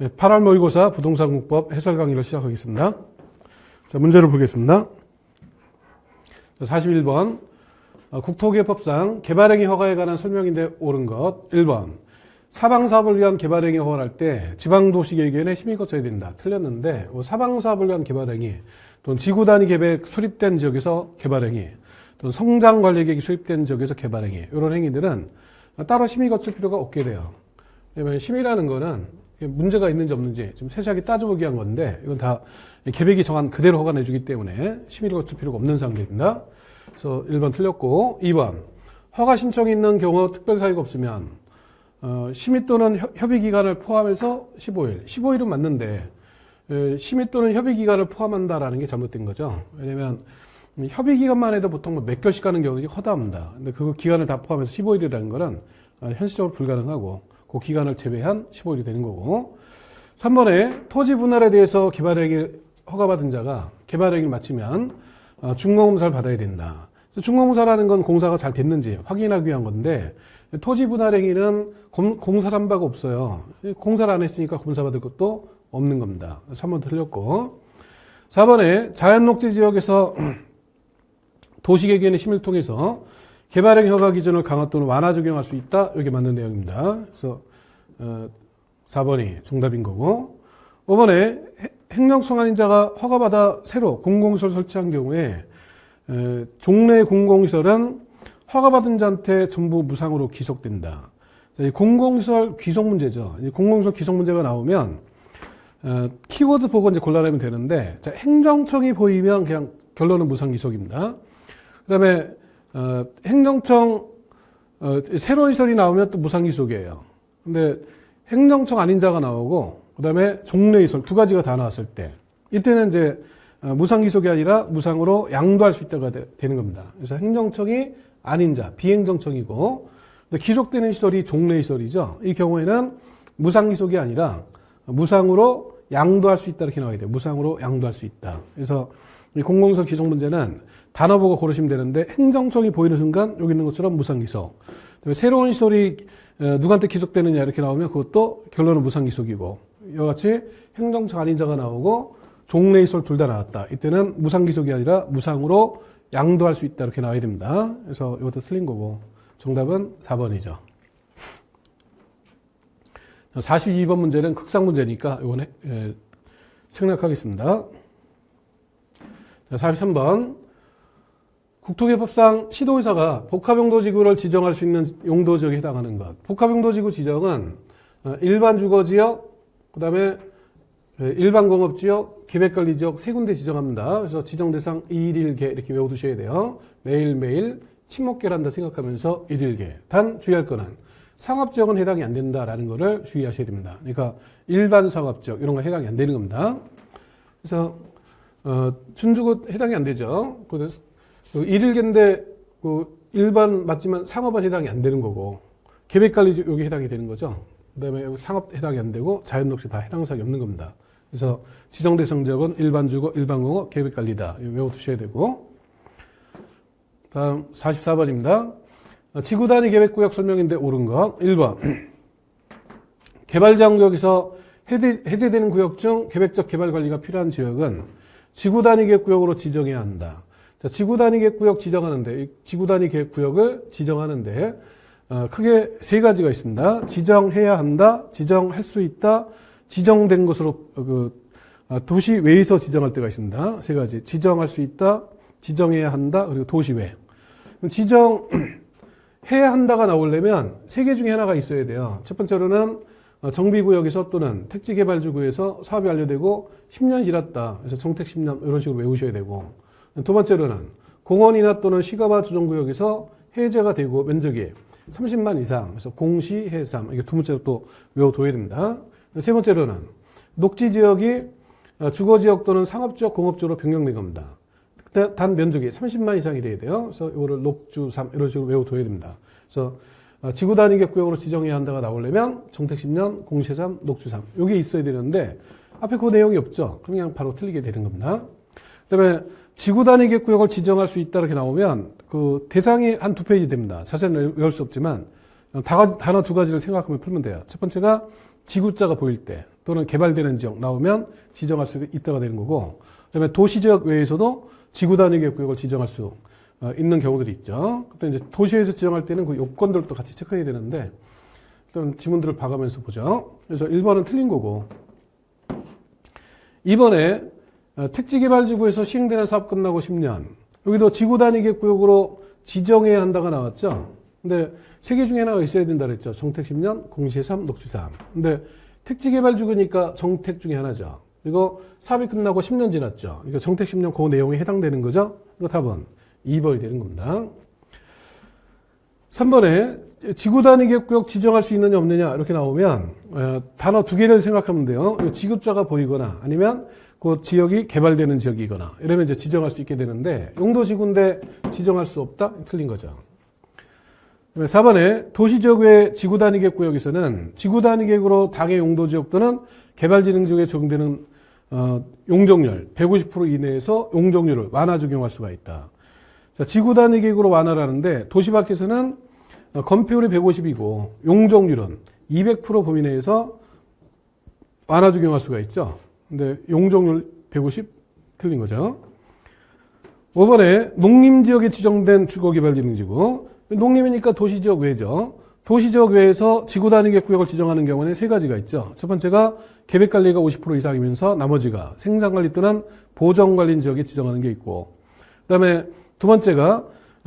8월 모의고사 부동산공법 해설 강의를 시작하겠습니다. 자, 문제를 보겠습니다. 41번 국토개법상 개발행위 허가에 관한 설명인데 옳은 것. 1번 사방사업을 위한 개발행위 허가를 할 때 지방도시계획위원회 심의 거쳐야 된다. 틀렸는데 사방사업을 위한 개발행위 또는 지구단위 계획 수립된 지역에서 개발행위 또는 성장관리계획이 수립된 지역에서 개발행위 이런 행위들은 따로 심의 거칠 필요가 없게 돼요. 왜냐하면 심의라는 거는 문제가 있는지 없는지 좀 세세하게 따져보기 위한 건데 이건 다 계획이 정한 그대로 허가 내주기 때문에 심의를 거칠 필요가 없는 상태입니다. 그래서 1번 틀렸고 2번 허가 신청이 있는 경우 특별사유가 없으면 심의 또는 협의기간을 포함해서 15일 15일은 맞는데 심의 또는 협의기간을 포함한다라는 게 잘못된 거죠. 왜냐하면 협의기간만 해도 보통 몇 개월씩 가는 경우들이 허다합니다. 근데 그 기간을 다 포함해서 15일이라는 거는 현실적으로 불가능하고 그 기간을 제외한 15일이 되는 거고 3번에 토지 분할에 대해서 개발행위 허가받은 자가 개발행위를 마치면 준공검사를 받아야 된다. 준공검사라는 건 공사가 잘 됐는지 확인하기 위한 건데 토지 분할행위는 공사를 한 바가 없어요. 공사를 안 했으니까 검사받을 것도 없는 겁니다. 3번 틀렸고 4번에 자연녹지 지역에서 도시계획위원회 심의를 통해서 개발행위 허가 기준을 강화 또는 완화 적용할 수 있다. 이게 맞는 내용입니다. 그래서 4번이 정답인 거고 5번에 행정청안인자가 허가받아 새로 공공시설 설치한 경우에 종래 공공시설은 허가받은 자한테 전부 무상으로 귀속된다. 이 공공시설 귀속 문제죠. 이 공공시설 귀속 문제가 나오면 키워드 보고 이제 골라내면 되는데 자, 행정청이 보이면 그냥 결론은 무상 귀속입니다. 그 다음에 행정청 새로운 시설이 나오면 또 무상기속이에요. 근데 행정청 아닌 자가 나오고 그 다음에 종래시설 두 가지가 다 나왔을 때 이때는 이제 무상기속이 아니라 무상으로 양도할 수 있다가 되는 겁니다. 그래서 행정청이 아닌 자 비행정청이고 근데 기속되는 시설이 종래시설이죠. 이 경우에는 무상기속이 아니라 무상으로 양도할 수 있다 이렇게 나와야 돼요. 무상으로 양도할 수 있다. 그래서 이 공공시설 기속 문제는 단어 보고 고르시면 되는데 행정청이 보이는 순간 여기 있는 것처럼 무상기속 새로운 시설이 누구한테 기속되느냐 이렇게 나오면 그것도 결론은 무상기속이고 이와 같이 행정청 아닌 자가 나오고 종래시설 둘 다 나왔다. 이때는 무상기속이 아니라 무상으로 양도할 수 있다 이렇게 나와야 됩니다. 그래서 이것도 틀린 거고 정답은 4번이죠. 42번 문제는 극상 문제니까 이건 생략하겠습니다. 43번 국토개법상 시도의사가 복합용도지구를 지정할 수 있는 용도지역에 해당하는 것. 복합용도지구 지정은 일반 주거지역, 그 다음에 일반 공업지역, 계획관리지역 세 군데 지정합니다. 그래서 지정대상 일일계 이렇게 외워두셔야 돼요. 매일매일 친목계를 한다 생각하면서 일일계. 단 주의할 거는 상업지역은 해당이 안 된다라는 거를 주의하셔야 됩니다. 그러니까 일반 상업지역 이런 거 해당이 안 되는 겁니다. 그래서 준주거 해당이 안 되죠. 일일계인데 일반 맞지만 상업은 해당이 안 되는 거고 계획관리 여기 해당이 되는 거죠. 그 다음에 상업 해당이 안 되고 자연녹지 다 해당 사항이 없는 겁니다. 그래서 지정대상 지역은 일반주거, 일반공업, 계획관리다. 외워두셔야 되고 다음 44번입니다. 지구단위 계획구역 설명인데 옳은 것 1번 개발장구역에서 해제되는 구역 중 계획적 개발관리가 필요한 지역은 지구단위 계획구역으로 지정해야 한다. 자, 지구단위 계획구역 지정하는데, 지구단위 계획구역을 지정하는데, 크게 세 가지가 있습니다. 지정해야 한다, 지정할 수 있다, 지정된 것으로, 도시 외에서 지정할 때가 있습니다. 세 가지. 지정할 수 있다, 지정해야 한다, 그리고 도시 외. 지정해야 한다가 나오려면 세 개 중에 하나가 있어야 돼요. 첫 번째로는 정비구역에서 또는 택지개발지구에서 사업이 완료되고 10년 지났다. 그래서 정택 10년 이런 식으로 외우셔야 되고. 두 번째로는 공원이나 또는 시가바 조정구역에서 해제가 되고 면적이 30만 이상, 그래서 공시, 해삼, 이게 두 번째로 또 외워둬야 됩니다. 세 번째로는 녹지지역이 주거지역 또는 상업지역, 공업지역으로 변경된 겁니다. 단 면적이 30만 이상이 돼야 돼요. 그래서 이거를 녹주삼 이런 식으로 외워둬야 됩니다. 그래서 지구단위 계획구역으로 지정해야 한다가 나오려면 정택 10년, 공시, 해삼, 녹주삼 이게 있어야 되는데 앞에 그 내용이 없죠. 그럼 그냥 바로 틀리게 되는 겁니다. 그 다음에 지구단위 계획구역을 지정할 수 있다 이렇게 나오면 그 대상이 한 두 페이지 됩니다. 자세는 외울 수 없지만 단어 두 가지를 생각하면 풀면 돼요. 첫 번째가 지구자가 보일 때 또는 개발되는 지역 나오면 지정할 수 있다가 되는 거고, 그다음에 도시지역 외에서도 지구 단위 계획구역을 지정할 수 있는 경우들이 있죠. 그때 이제 도시에서 지정할 때는 그 요건들도 같이 체크해야 되는데, 일단 지문들을 봐가면서 보죠. 그래서 1번은 틀린 거고, 2번에 택지개발지구에서 시행되는 사업 끝나고 10년. 여기도 지구 단위 계획구역으로 지정해야 한다가 나왔죠. 근데 세 개 중에 하나가 있어야 된다 그랬죠. 정택 10년, 공시 3, 녹지 3. 근데 택지개발지구니까 정택 중에 하나죠. 그리고 사업이 끝나고 10년 지났죠. 그러니까 정택 10년 그 내용에 해당되는 거죠. 이거 답은 2번이 되는 겁니다. 3번에 지구 단위 계획구역 지정할 수 있느냐 없느냐 이렇게 나오면 단어 두 개를 생각하면 돼요. 지급자가 보이거나 아니면 그 지역이 개발되는 지역이거나 이러면 이제 지정할 수 있게 되는데, 용도지구인데 지정할 수 없다? 틀린 거죠. 4번에 도시지역 외 지구 단위 계획구역에서는 지구 단위 계획으로 당해 용도지역 또는 개발진흥지역에 적용되는 용적률 150% 이내에서 용적률을 완화 적용할 수가 있다. 자, 지구 단위 계획으로 완화를 하는데 도시 밖에서는 건폐율이 150이고 용적률은 200% 범위 내에서 완화 적용할 수가 있죠. 근데 용적률 150 틀린 거죠. 5번에 농림지역에 지정된 주거개발진흥지구. 농림이니까 도시지역 외죠. 도시지역 외에서 지구 단위 계획구역을 지정하는 경우는 세 가지가 있죠. 첫 번째가 계획관리가 50% 이상이면서 나머지가 생산관리 또는 보정관리 지역에 지정하는 게 있고, 그 다음에 두 번째가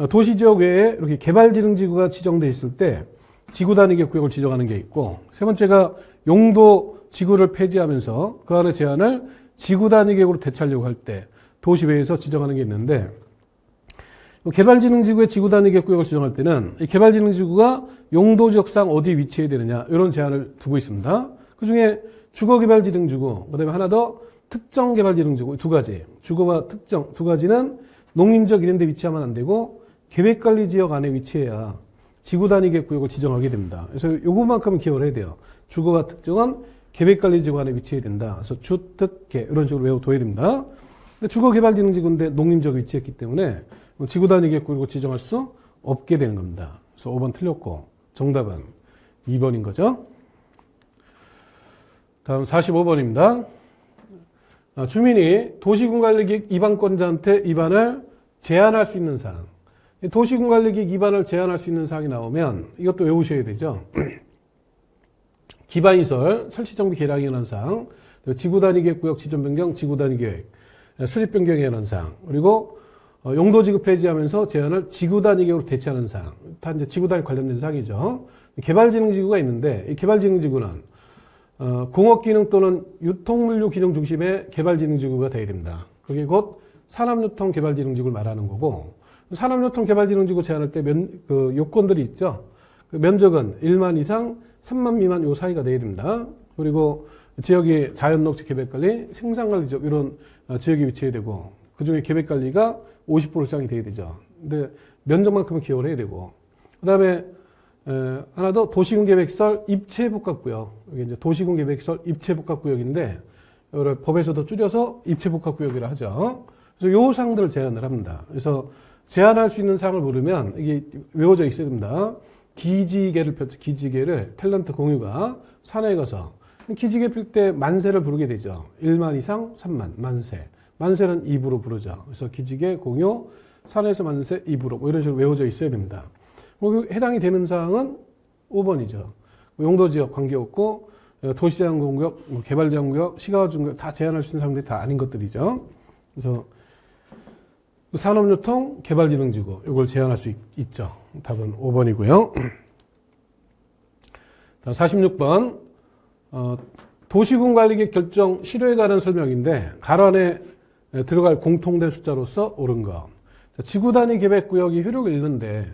도시지역 외에 이렇게 개발진흥지구가 지정돼 있을 때 지구 단위 계획구역을 지정하는 게 있고, 세 번째가 용도 지구를 폐지하면서 그 안에 제한을 지구 단위 계획으로 대체하려고 할 때 도시 외에서 지정하는 게 있는데, 개발진흥지구의 지구 단위 계획구역을 지정할 때는 이 개발진흥지구가 용도지역상 어디 위치해야 되느냐 이런 제한을 두고 있습니다. 그중에 주거개발진흥지구, 그다음에 하나 더 특정개발진흥지구 두 가지, 주거와 특정 두 가지는 농림지역 이런 데 위치하면 안 되고 계획관리지역 안에 위치해야 지구 단위 계획구역을 지정하게 됩니다. 그래서 요것만큼은 기억을 해야 돼요. 주거와 특정은 계획관리지구 안에 위치해야 된다. 그래서 주특계 이런 식으로 외워둬야 됩니다. 근데 주거개발진흥지구인데 농림지역 위치했기 때문에 지구 단위 계획구역을 지정할 수 없게 되는 겁니다. 그래서 5번 틀렸고 정답은 2번인 거죠. 다음 45번입니다. 주민이 도시군관리계획 입안권자한테 입안을 제한할 수 있는 사항. 도시군관리계획 입안을 제한할 수 있는 사항이 나오면 이것도 외우셔야 되죠. 기반시설, 설치정비 계량에 관한 사항, 지구단위 계획구역 지정변경, 지구단위 계획, 수립변경에 관한 사항, 그리고 용도지구 폐지하면서 제한을 지구단위 계획으로 대체하는 사항. 다 이제 지구단위 관련된 사항이죠. 개발진흥지구가 있는데 이 개발진흥지구는 공업기능 또는 유통물류기능 중심의 개발진흥지구가 되어야 됩니다. 그게 곧 산업유통개발진흥지구를 말하는 거고, 산업유통개발진흥지구 제한할 때 그 요건들이 있죠. 그 면적은 1만 이상 3만 미만 요 사이가 돼야 됩니다. 그리고 지역이 자연녹지 계획관리, 생산관리 지역 이런 지역이 위치해야 되고, 그중에 계획관리가 50% 이상이 돼야 되죠. 근데 면적만큼은 기억을 해야 되고, 그 다음에 하나 더 도시군계획설 입체복합구역. 이게 이제 도시군계획설 입체복합구역인데 이걸 법에서도 줄여서 입체복합구역이라 하죠. 그래서 요 사항들을 제한을 합니다. 그래서 제한할 수 있는 사항을 모르면 이게 외워져 있어야 됩니다. 기지개를 폈죠. 기지개를 탤런트 공유가 산에 가서 기지개 필 때 만세를 부르게 되죠. 1만 이상 3만 만세. 만세는 입으로 부르죠. 그래서 기지개 공유 산에서 만세 입으로 뭐 이런 식으로 외워져 있어야 됩니다. 해당이 되는 사항은 5번이죠. 용도지역 관계없고 도시제한구역, 개발제한구역, 시가제한구역 다 제한할 수 있는 사항들이 다 아닌 것들이죠. 그래서 산업유통, 개발진흥지구 이걸 제한할 수 있죠. 답은 5번이고요. 46번 도시군관리계획 결정 실효에 관한 설명인데 가로 안에 들어갈 공통된 숫자로서 옳은 거. 지구단위 계획구역이 효력을 잃는데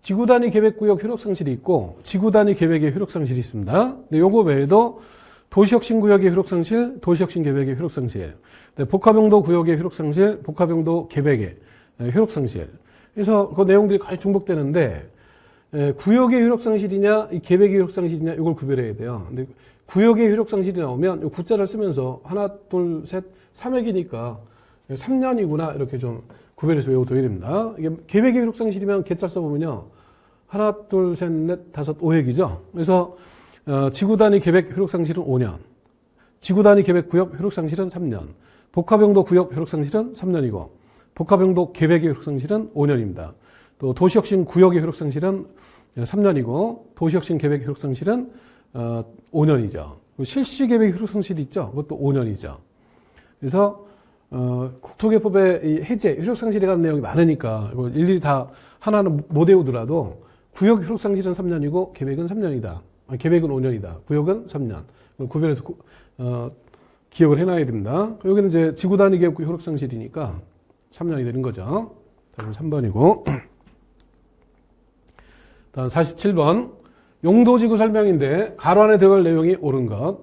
지구단위 계획구역 효력상실이 있고 지구단위 계획의 효력상실이 있습니다. 근데 요거 외에도 도시혁신구역의 효력상실, 도시혁신계획의 효력상실, 복합용도 구역의 효력상실, 복합용도 계획의 효력상실. 그래서 그 내용들이 거의 중복되는데 구역의 효력상실이냐, 이 계획의 효력상실이냐 이걸 구별해야 돼요. 근데 구역의 효력상실이 나오면 이 구자를 쓰면서 하나, 둘, 셋, 3회기니까 3년이구나 이렇게 좀 구별해서 외워둬야 됩니다. 이게 계획의 효력상실이면 개자 써보면요. 하나, 둘, 셋, 넷, 다섯, 5회기죠. 그래서 지구 단위 계획 효력 상실은 5년, 지구 단위 계획 구역 효력 상실은 3년, 복합용도 구역 효력 상실은 3년이고 복합용도 계획의 효력 상실은 5년입니다. 또 도시혁신 구역의 효력 상실은 3년이고 도시혁신 계획 효력 상실은 5년이죠. 실시 계획 효력 상실이 있죠. 그것도 5년이죠. 그래서 국토개법의 해제 효력 상실에 관한 내용이 많으니까 일일이 다 하나는 못 외우더라도 구역 효력 상실은 3년이고 계획은 3년이다. 계획은 5년이다. 구역은 3년. 구별해서 기억을 해놔야 됩니다. 여기는 이제 지구 단위 계획 효력 상실이니까 3년이 되는 거죠. 다음 3번이고. 다음 47번. 용도지구 설명인데 가로 안에 들어갈 내용이 옳은 것.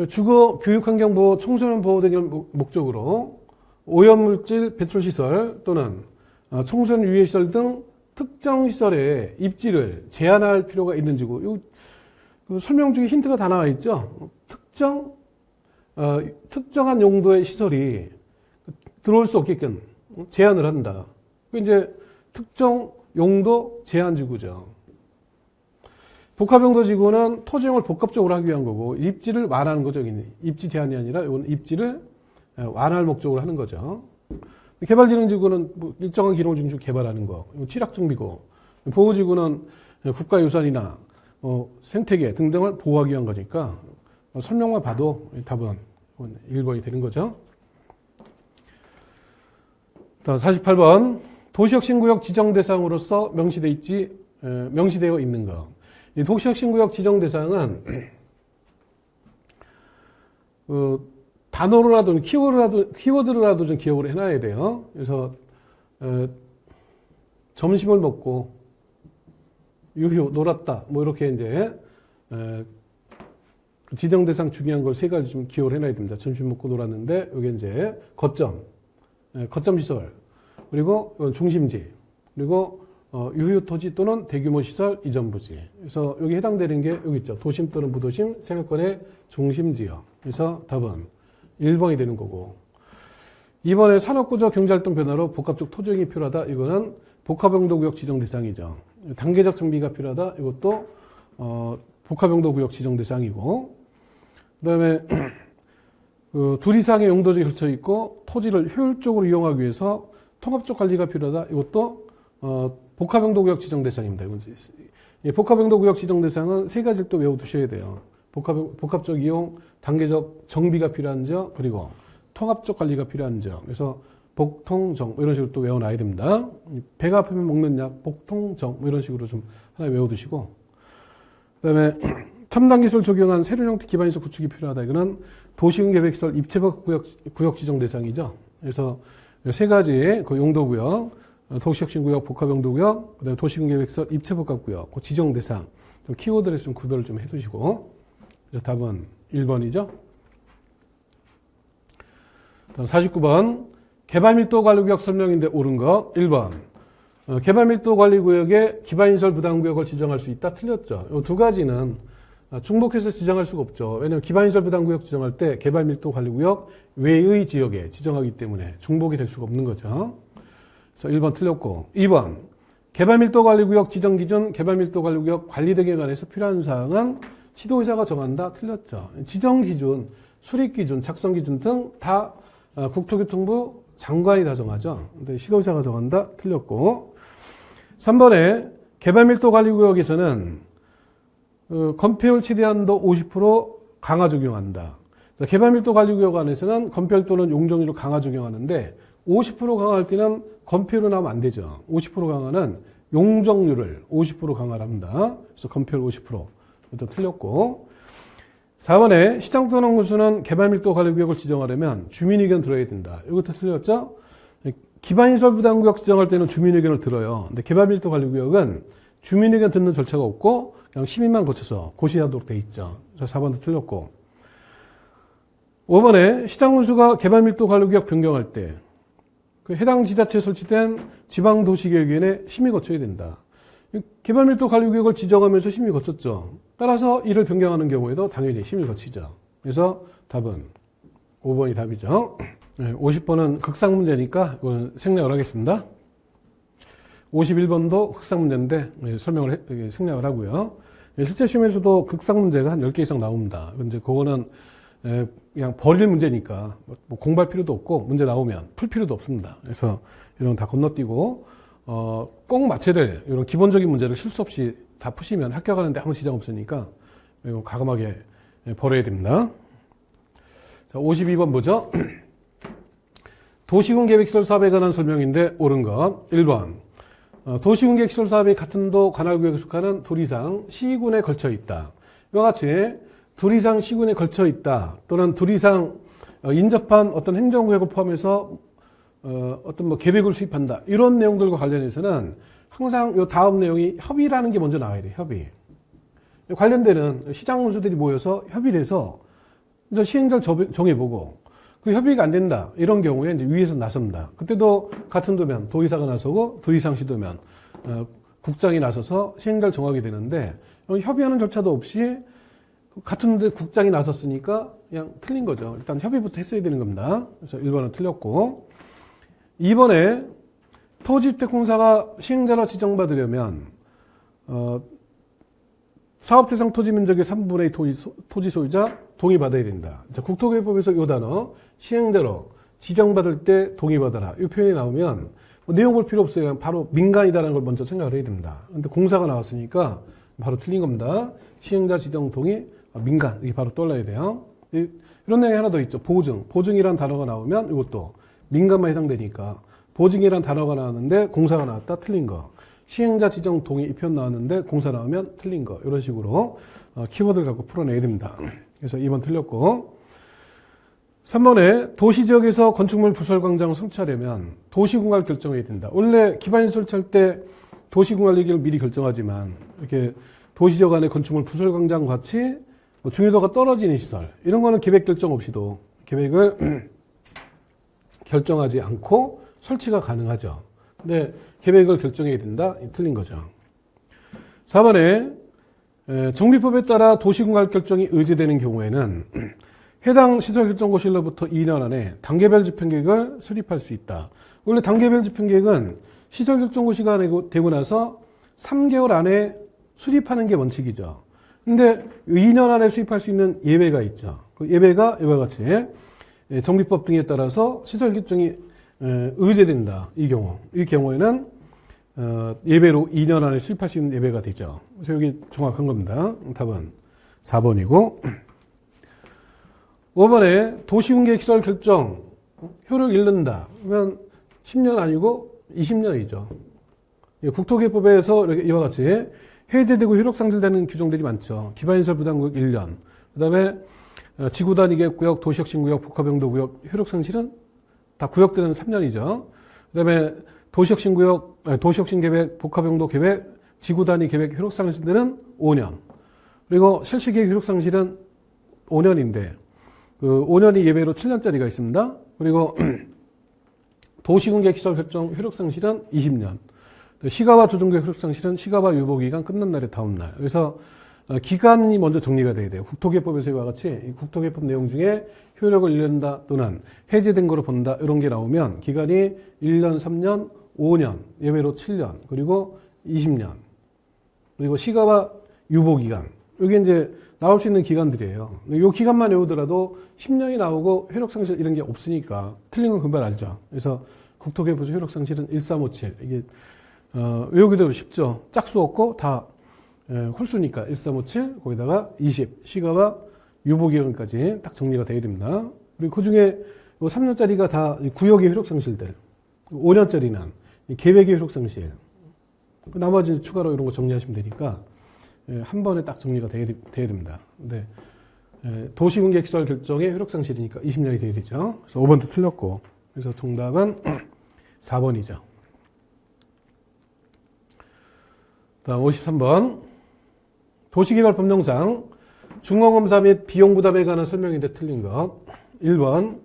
주거, 교육환경보호, 청소년 보호 등을 목적으로 오염물질 배출시설 또는 청소년 유해시설 등 특정 시설의 입지를 제한할 필요가 있는 지구. 설명 중에 힌트가 다 나와 있죠. 특정한 용도의 시설이 들어올 수 없게끔 제한을 한다. 이제 특정 용도 제한 지구죠. 복합용도 지구는 토지용을 복합적으로 하기 위한 거고 입지를 완화하는 거죠. 입지 제한이 아니라 이건 입지를 완화할 목적으로 하는 거죠. 개발진흥지구는 뭐 일정한 기능을 중심 개발하는 거, 취락정비고 보호지구는 국가유산이나 생태계 등등을 보호하기 위한 거니까 설명만 봐도 답은 1번이 되는 거죠. 48번 도시혁신구역 지정 대상으로서 명시되어 있는 것. 이 도시혁신구역 지정 대상은 단어로라도 키워드로라도 좀 기억을 해놔야 돼요. 그래서 점심을 먹고 유휴 놀았다 뭐 이렇게 이제 지정 대상 중요한 걸 세 가지 좀 기억을 해놔야 됩니다. 점심 먹고 놀았는데 여기 이제 거점 시설 그리고 중심지 그리고 유휴 토지 또는 대규모 시설 이전 부지. 그래서 여기 해당되는 게 여기 있죠. 도심 또는 부도심 생활권의 중심지역. 그래서 답은 1번이 되는 거고. 2번에 산업구조 경제활동 변화로 복합적 토지용이 필요하다. 이거는 복합용도구역 지정 대상이죠. 단계적 정비가 필요하다. 이것도 복합용도구역 지정 대상이고. 그다음에 둘 이상의 용도지가 펼쳐 있고 토지를 효율적으로 이용하기 위해서 통합적 관리가 필요하다. 이것도 복합용도구역 지정 대상입니다. 복합용도구역 지정 대상은 세 가지를 또 외워두셔야 돼요. 복합적 이용, 단계적 정비가 필요한 지역, 그리고 통합적 관리가 필요한 지역. 그래서 복통정 이런 식으로 또 외워놔야 됩니다. 배가 아프면 먹는 약, 복통정 이런 식으로 좀 하나 외워두시고. 그다음에 첨단 기술 적용한 새로운 형태 기반시설 구축이 필요하다. 이거는 도시군 계획시설 입체적 구역 지정 대상이죠. 그래서 세 가지의 그 용도구역, 도시혁신구역, 복합용도구역, 그다음에 도시군 계획시설 입체복합구역, 그 지정 대상, 좀 키워드에서 좀 구별을 좀 해두시고. 그래서 답은 1번이죠. 49번 개발밀도 관리구역 설명인데 옳은 거 1번 개발밀도 관리구역에 기반시설 부담구역을 지정할 수 있다. 틀렸죠. 이 두 가지는 중복해서 지정할 수가 없죠. 왜냐하면 기반시설 부담구역 지정할 때 개발밀도 관리구역 외의 지역에 지정하기 때문에 중복이 될 수가 없는 거죠. 그래서 1번 틀렸고 2번 개발밀도 관리구역 지정 기준, 개발밀도 관리구역 관리 등에 관해서 필요한 사항은 시도의사가 정한다. 틀렸죠. 지정 기준, 수립 기준, 작성 기준 등 다 국토교통부 장관이 다 정하죠. 근데 시도의사가 정한다. 틀렸고 3번에 개발밀도 관리구역에서는 건폐율 최대한도 50% 강화 적용한다. 개발밀도 관리구역 안에서는 건폐율 또는 용적률을 강화 적용하는데 50% 강화할 때는 건폐율로 나오면 안 되죠. 50% 강화는 용적률을 50% 강화를 합니다. 그래서 건폐율 50%. 이것도 틀렸고. 4번에 시장 또는 군수는 개발밀도 관리구역을 지정하려면 주민의견 들어야 된다. 이것도 틀렸죠? 기반시설 부담구역 지정할 때는 주민의견을 들어요. 근데 개발밀도 관리구역은 주민의견 듣는 절차가 없고 그냥 시민만 거쳐서 고시하도록 돼 있죠. 그래서 4번도 틀렸고. 5번에 시장 군수가 개발밀도 관리구역 변경할 때 그 해당 지자체에 설치된 지방도시계획위원회 심의 거쳐야 된다. 개발밀도 관리구역을 지정하면서 심의 거쳤죠. 따라서 이를 변경하는 경우에도 당연히 심의 거치죠. 그래서 답은 5번이 답이죠. 50번은 극상 문제니까 이거는 생략을 하겠습니다. 51번도 극상 문제인데 생략을 하고요. 실제 시험에서도 극상 문제가 한 10개 이상 나옵니다. 근데 그거는 그냥 버릴 문제니까 뭐 공부할 필요도 없고 문제 나오면 풀 필요도 없습니다. 그래서 이런 거 다 건너뛰고 꼭 맞춰야 될 이런 기본적인 문제를 실수 없이 다 푸시면 합격하는데 아무 지장 없으니까 이거 과감하게 버려야 됩니다. 자, 52번 보죠. 도시군계획시설 사업에 관한 설명인데 옳은 것 1번 도시군계획시설 사업이 같은 도 관할구역에 속하는 둘 이상 시군에 걸쳐 있다. 이와 같이 둘 이상 시군에 걸쳐 있다 또는 둘 이상 인접한 어떤 행정구역을 포함해서 어떤 뭐 계획을 수립한다 이런 내용들과 관련해서는 항상 요 다음 내용이 협의라는 게 먼저 나와야 돼요. 협의. 관련되는 시장 문수들이 모여서 협의를 해서 이제 시행자를 정해보고 그 협의가 안 된다 이런 경우에 이제 위에서 나섭니다. 그때도 같은 도면 도의사가 나서고 둘 이상 시도면 국장이 나서서 시행자를 정하게 되는데 협의하는 절차도 없이 같은 데 국장이 나섰으니까 그냥 틀린 거죠. 일단 협의부터 했어야 되는 겁니다. 그래서 1번은 틀렸고 2번에 토지주택공사가 시행자로 지정받으려면 사업대상 토지 면적의 3분의 2 토지 소유자 동의받아야 된다. 자, 국토교회법에서 이 단어 시행자로 지정받을 때 동의받아라 이 표현이 나오면 뭐 내용 볼 필요 없어요. 바로 민간이다라는 걸 먼저 생각을 해야 됩니다. 근데 공사가 나왔으니까 바로 틀린 겁니다. 시행자 지정 동의 민간 이게 바로 떠올라야 돼요. 이런 내용이 하나 더 있죠. 보증이란 단어가 나오면 이것도 민간만 해당되니까 보증이란 단어가 나왔는데 공사가 나왔다 틀린 거. 시행자 지정 동의 이 표현 나왔는데 공사 나오면 틀린 거. 이런 식으로 키워드를 갖고 풀어내야 됩니다. 그래서 2번 틀렸고 3번에 도시지역에서 건축물 부설 광장을 설치하려면 도시공할 결정해야 된다. 원래 기반시설 설치할 때 도시공할 얘기를 미리 결정하지만 이렇게 도시지역 안에 건축물 부설 광장 같이 뭐 중요도가 떨어지는 시설 이런 거는 계획 결정 없이도 계획을 결정하지 않고 설치가 가능하죠. 근데 계획을 결정해야 된다. 틀린 거죠. 4번에 정비법에 따라 도시공할 결정이 의제되는 경우에는 해당 시설결정고실로부터 2년 안에 단계별 집행계획을 수립할 수 있다. 원래 단계별 집행계획은 시설결정고시가 되고 나서 3개월 안에 수립하는 게 원칙이죠. 근데 2년 안에 수립할 수 있는 예외가 있죠. 그 예외가 이와 같이 정비법 등에 따라서 시설결정이 의제된다. 이 경우에는 예외로 2년 안에 수립할 수 있는 예외가 되죠. 그래서 여기 정확한 겁니다. 답은 4번이고 5번에 도시군계획시설 결정 효력 잃는다. 그러면 10년 아니고 20년이죠. 국토기획법에서 이렇게 이와 같이 해제되고 효력 상실되는 규정들이 많죠. 기반시설 부담구역 1년, 그 다음에 지구단위계획구역, 도시혁신구역, 복합용도구역 효력 상실은 다 구역들은 3년이죠. 그 다음에 도시혁신계획, 복합용도계획, 지구단위계획 효력 상실들은 5년. 그리고 실시계획 효력 상실은 5년인데 그 5년이 예외로 7년짜리가 있습니다. 그리고 도시군계획시설 결정 효력 상실은 20년. 시가와 조정구역 효력 상실은 시가와 유보기간 끝난 날의 다음 날. 그래서 기간이 먼저 정리가 돼야 돼요. 국토기획법에서 이와 같이 국토기획법 내용 중에 효력을 잃는다 또는 해제된 거로 본다 이런 게 나오면 기간이 1년, 3년, 5년, 예외로 7년, 그리고 20년. 그리고 시가와 유보기간. 이게 이제 나올 수 있는 기간들이에요. 이 기간만 외우더라도 10년이 나오고 효력상실 이런 게 없으니까 틀린 건 금방 알죠. 그래서 국토기획법에서 효력상실은 1357. 이게 외우기도 쉽죠. 짝수 없고 다 홀수니까 1357 거기다가 20 시가와 유보기간까지 딱 정리가 되어야 됩니다. 그리고 그 중에 3년짜리가 다 구역의 효력상실들, 5년짜리는 계획의 효력상실, 나머지 추가로 이런 거 정리하시면 되니까 한 번에 딱 정리가 돼야 됩니다. 근데 도시군계획시설 결정의 효력상실이니까 20년이 돼야 되죠. 그래서 5번도 틀렸고, 그래서 정답은 4번이죠. 다음 53번. 도시개발법령상 중공검사 및 비용부담에 관한 설명인데 틀린 것. 1번.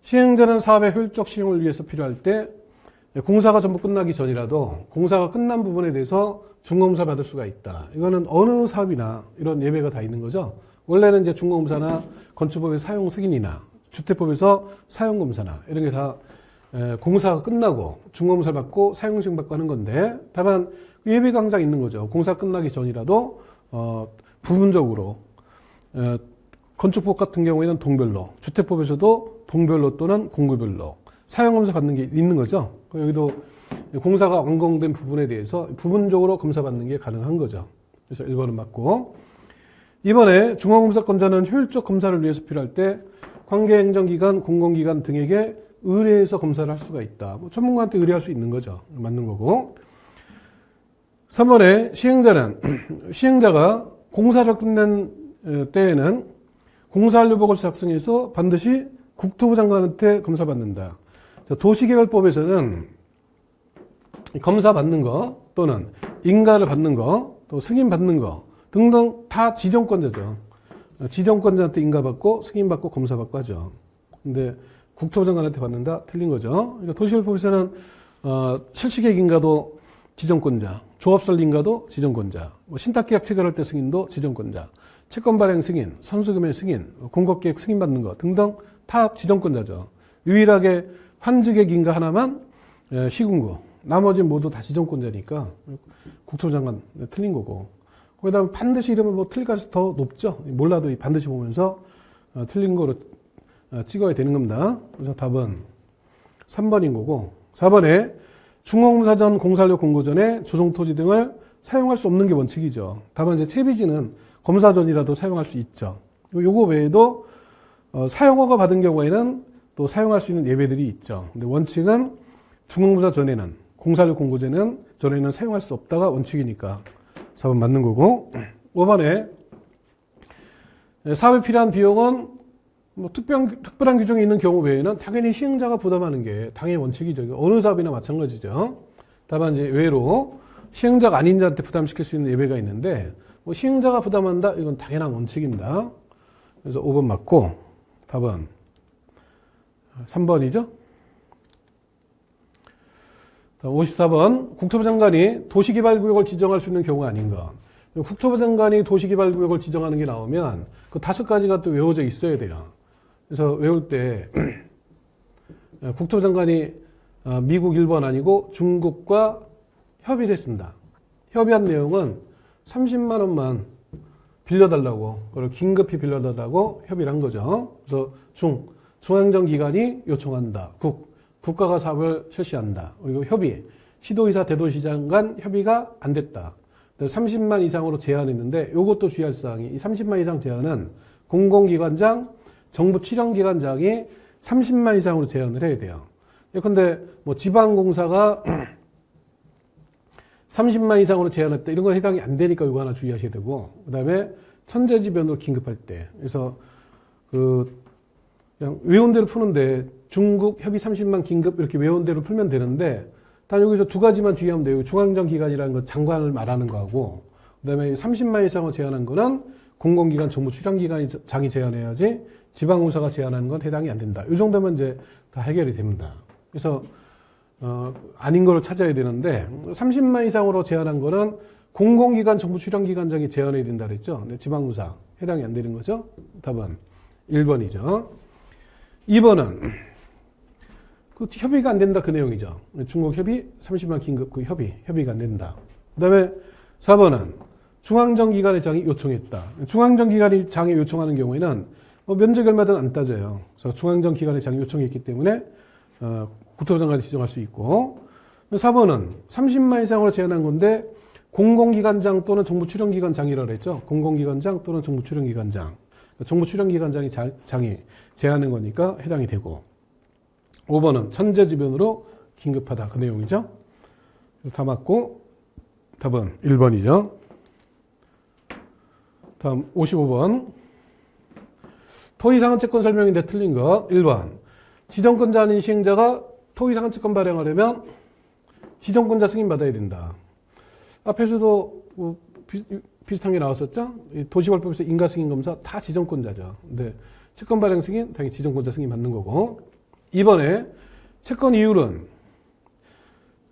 시행자는 사업의 효율적 시행을 위해서 필요할 때 공사가 전부 끝나기 전이라도 공사가 끝난 부분에 대해서 중공검사 받을 수가 있다. 이거는 어느 사업이나 이런 예외가 다 있는 거죠. 원래는 이제 중공검사나 건축법의 사용 승인이나 주택법에서 사용검사나 이런 게 다 공사가 끝나고 중공검사를 받고 사용승인 받고 하는 건데 다만 예외가 항상 있는 거죠. 공사 끝나기 전이라도 부분적으로 건축법 같은 경우에는 동별로, 주택법에서도 동별로 또는 공구별로 사용검사 받는 게 있는 거죠. 여기도 공사가 완공된 부분에 대해서 부분적으로 검사받는 게 가능한 거죠. 그래서 1번은 맞고, 이번에 중앙검사권자는 효율적 검사를 위해서 필요할 때 관계행정기관, 공공기관 등에게 의뢰해서 검사를 할 수가 있다. 전문가한테 의뢰할 수 있는 거죠. 맞는 거고. 3번에 시행자가 공사를 끝낸 때에는 공사완료복을 작성해서 반드시 국토부 장관한테 검사받는다. 도시개발법에서는 검사 받는 거 또는 인가를 받는 거 또 승인 받는 거 등등 다 지정권자죠. 지정권자한테 인가 받고 승인 받고 검사 받고 하죠. 근데 국토부 장관한테 받는다? 틀린 거죠. 그러니까 도시개발법에서는 실시계획 인가도 지정권자, 조합설 인가도 지정권자, 신탁계약 체결할 때 승인도 지정권자, 채권 발행 승인, 선수금의 승인, 공급계획 승인 받는 거 등등 다 지정권자죠. 유일하게 환즈계획 인가 하나만 시군구, 나머지는 모두 다 지정권자니까 국토부 장관 틀린 거고. 거기다 반드시 이러면 뭐 틀릴 가능성이 더 높죠. 몰라도 반드시 보면서 틀린 거로 찍어야 되는 겁니다. 그래서 답은 3번인 거고, 4번에 중공사 전 공사료 공고 전에 조성토지 등을 사용할 수 없는 게 원칙이죠. 다만 이제 채비지는 검사 전이라도 사용할 수 있죠. 요거 외에도 사용허가 받은 경우에는 또 사용할 수 있는 예외들이 있죠. 근데 원칙은 중공사 전에는, 공사료 공고 전에는 사용할 수 없다가 원칙이니까 4번 맞는 거고, 5번에 사업에 필요한 비용은 뭐 특별한 규정이 있는 경우 외에는 당연히 시행자가 부담하는 게 당연히 원칙이죠. 어느 사업이나 마찬가지죠. 다만 이제 외로 시행자가 아닌 자한테 부담시킬 수 있는 예외가 있는데, 뭐 시행자가 부담한다? 이건 당연한 원칙입니다. 그래서 5번 맞고, 답은 3번이죠. 54번, 국토부 장관이 도시개발구역을 지정할 수 있는 경우가 아닌가. 국토부 장관이 도시개발구역을 지정하는 게 나오면 그 5가지가 또 외워져 있어야 돼요. 그래서 외울 때 국토부 장관이 미국, 일본 아니고 중국과 협의를 했습니다. 협의한 내용은 30만 원만 빌려달라고, 그걸 긴급히 빌려달라고 협의를 한 거죠. 그래서 중앙정기관이 요청한다. 국가가 사업을 실시한다. 그리고 협의, 시도의사, 대도시장 간 협의가 안 됐다. 30만 이상으로 제한했는데, 이것도 주의할 사항이, 이 30만 이상 제한은 공공기관장, 정부 출연기관장이 30만 이상으로 제한을 해야 돼요. 근데 뭐 지방공사가 30만 이상으로 제한했다, 이런 건 해당이 안 되니까 이거 하나 주의하셔야 되고, 그 다음에 천재지변으로 긴급할 때, 그래서 그냥 외운 대로 푸는데 중국 협의 30만 긴급 이렇게 외운 대로 풀면 되는데, 단 여기서 2가지만 주의하면 돼요. 중앙정 기관이라는 건 장관을 말하는 거하고, 그 다음에 30만 이상으로 제한한 거는 공공기관, 정부 출연기관이 장이 제한해야지 지방공사가 제한하는 건 해당이 안 된다. 이 정도면 이제 다 해결이 됩니다. 그래서 아닌 거를 찾아야 되는데, 30만 이상으로 제한한 거는 공공기관, 정부 출연기관장이 제한해야 된다 그랬죠. 근데 지방공사 해당이 안 되는 거죠. 답은 1번이죠. 2번은 그 협의가 안 된다, 그 내용이죠. 중국 협의 30만 긴급 그 협의가 안 된다. 그 다음에 4번은 중앙정기관의 장이 요청했다. 중앙정기관이 장이 요청하는 경우에는 뭐 면적 얼마든 안 따져요. 그래서 중앙정기관의 장이 요청했기 때문에 국토부 장관이 지정할 수 있고, 4번은 30만 이상으로 제한한 건데 공공기관장 또는 정부 출연기관장이라고 했죠. 공공기관장 또는 정부 출연기관장. 정부 출연기관장이 장이 제한하는 거니까 해당이 되고, 5번은 천재지변으로 긴급하다, 그 내용이죠. 다 맞고 답은 1번이죠. 다음 55번. 토지상한채권 설명인데 틀린 것 1번. 지정권자 아닌 시행자가 토지상한채권 발행하려면 지정권자 승인 받아야 된다. 앞에서도 뭐 비슷한 게 나왔었죠. 도시개발법에서 인가승인검사 다 지정권자죠. 근데 채권 발행 승인 당연히 지정권자 승인 받는 거고. 2번에 채권 이율은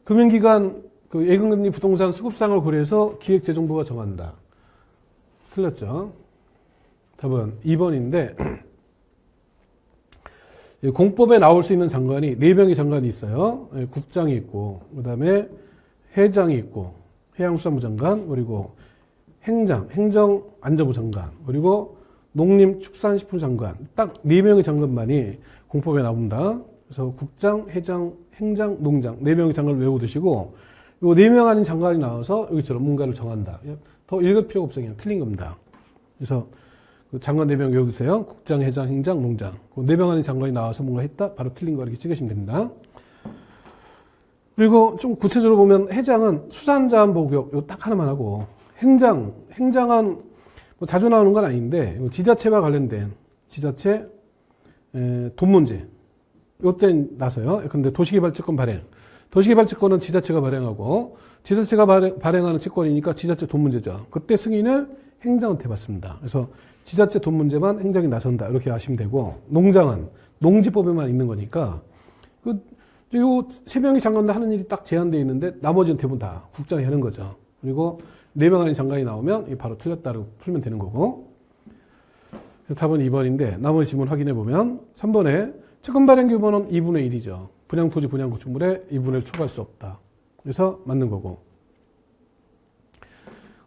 금융기관 예금금리 부동산 수급상을 고려해서 기획재정부가 정한다. 틀렸죠. 답은 2번인데, 공법에 나올 수 있는 장관이 4명의 장관이 있어요. 국장이 있고, 그 다음에 회장이 있고, 해양수산부 장관, 그리고 행정안전부 장관, 그리고 농림축산식품 장관, 딱 4명의 장관만이 공법에 나옵니다. 그래서 국장, 회장, 행장, 농장 4명의 장관을 외우고 두시고, 요 4명 아닌 장관이 나와서 여기처럼 뭔가를 정한다. 더 읽을 필요가 없어요. 그냥 틀린 겁니다. 그래서 그 장관 4명 외워두세요. 국장, 회장, 행장, 농장. 4명 아닌 장관이 나와서 뭔가 했다? 바로 틀린 거 이렇게 찍으시면 됩니다. 그리고 좀 구체적으로 보면 회장은 수산자원보호구역 요 딱 하나만 하고, 행장은 뭐 자주 나오는 건 아닌데 지자체와 관련된 지자체 돈 문제 요때 나서요. 근데 도시개발채권 발행, 도시개발채권은 지자체가 발행하고 지자체가 발행하는 채권이니까 지자체 돈 문제죠. 그때 승인을 행정한테 받습니다. 그래서 지자체 돈 문제만 행정이 나선다 이렇게 아시면 되고, 농장은 농지법에만 있는 거니까 요 3명의 장관들 하는 일이 딱 제한되어 있는데 나머지는 대부분 다 국장이 하는 거죠. 그리고 4명 아닌 장관이 나오면 바로 틀렸다고 풀면 되는 거고. 답은 2번인데 나머지 지문 확인해 보면 3번에 채권 발행 규모는 2분의 1이죠. 분양토지 분양구축물에 2분의 1 초과할 수 없다. 그래서 맞는 거고.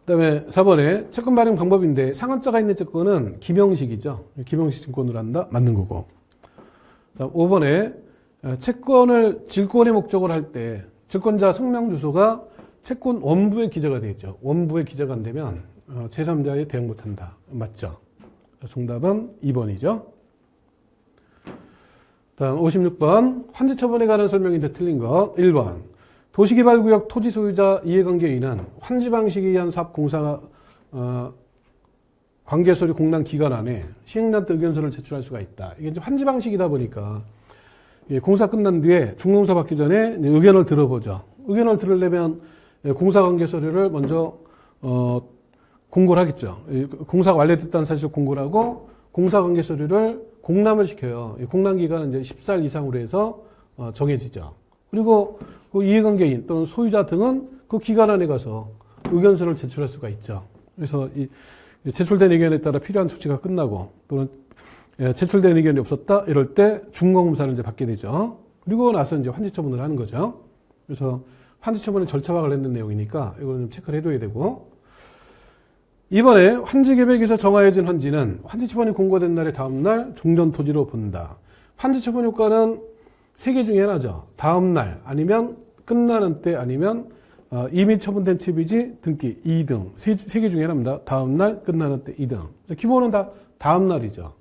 그 다음에 4번에 채권 발행 방법인데 상한자가 있는 채권은 김영식이죠. 김영식 증권으로 한다. 맞는 거고. 다음 5번에 채권을 질권의 목적으로 할 때 채권자 성명 주소가 채권 원부에 기재가 되어 있죠. 원부에 기재가 안 되면 제3자에 대응 못한다. 맞죠? 정답은 2번이죠. 다음 56번 환지처분에 관한 설명인데 틀린 거 1번 도시개발구역 토지 소유자 이해관계인은 환지 방식에 의한 사업 공사 관계소리 공란 기간 안에 시행자한테 의견서를 제출할 수가 있다. 이게 이제 환지 방식이다 보니까 공사 끝난 뒤에 준공사 받기 전에 의견을 들어보죠. 의견을 들으려면 공사관계 서류를 먼저 공고를 하겠죠. 공사가 완료됐다는 사실을 공고를 하고 공사관계 서류를 공람을 시켜요. 공람 기간은 이제 10살 이상으로 해서 정해지죠. 그리고 그 이해관계인 또는 소유자 등은 그 기간 안에 가서 의견서를 제출할 수가 있죠. 그래서 이 제출된 의견에 따라 필요한 조치가 끝나고 또는 제출된 의견이 없었다 이럴 때 준공검사를 이제 받게 되죠. 그리고 나서 이제 환지처분을 하는 거죠. 그래서 환지처분의 절차와 관련된 내용이니까 이거는 좀 체크를 해둬야 되고, 이번에 환지계획에서 정하여진 환지는 환지처분이 공고된 날의 다음 날 종전토지로 본다. 환지처분 효과는 3개 중에 하나죠. 다음 날 아니면 끝나는 때 아니면 이미 처분된 채비지 등기 2등 3개 중에 하나입니다. 다음 날 끝나는 때 2등. 기본은 다 다음 날이죠.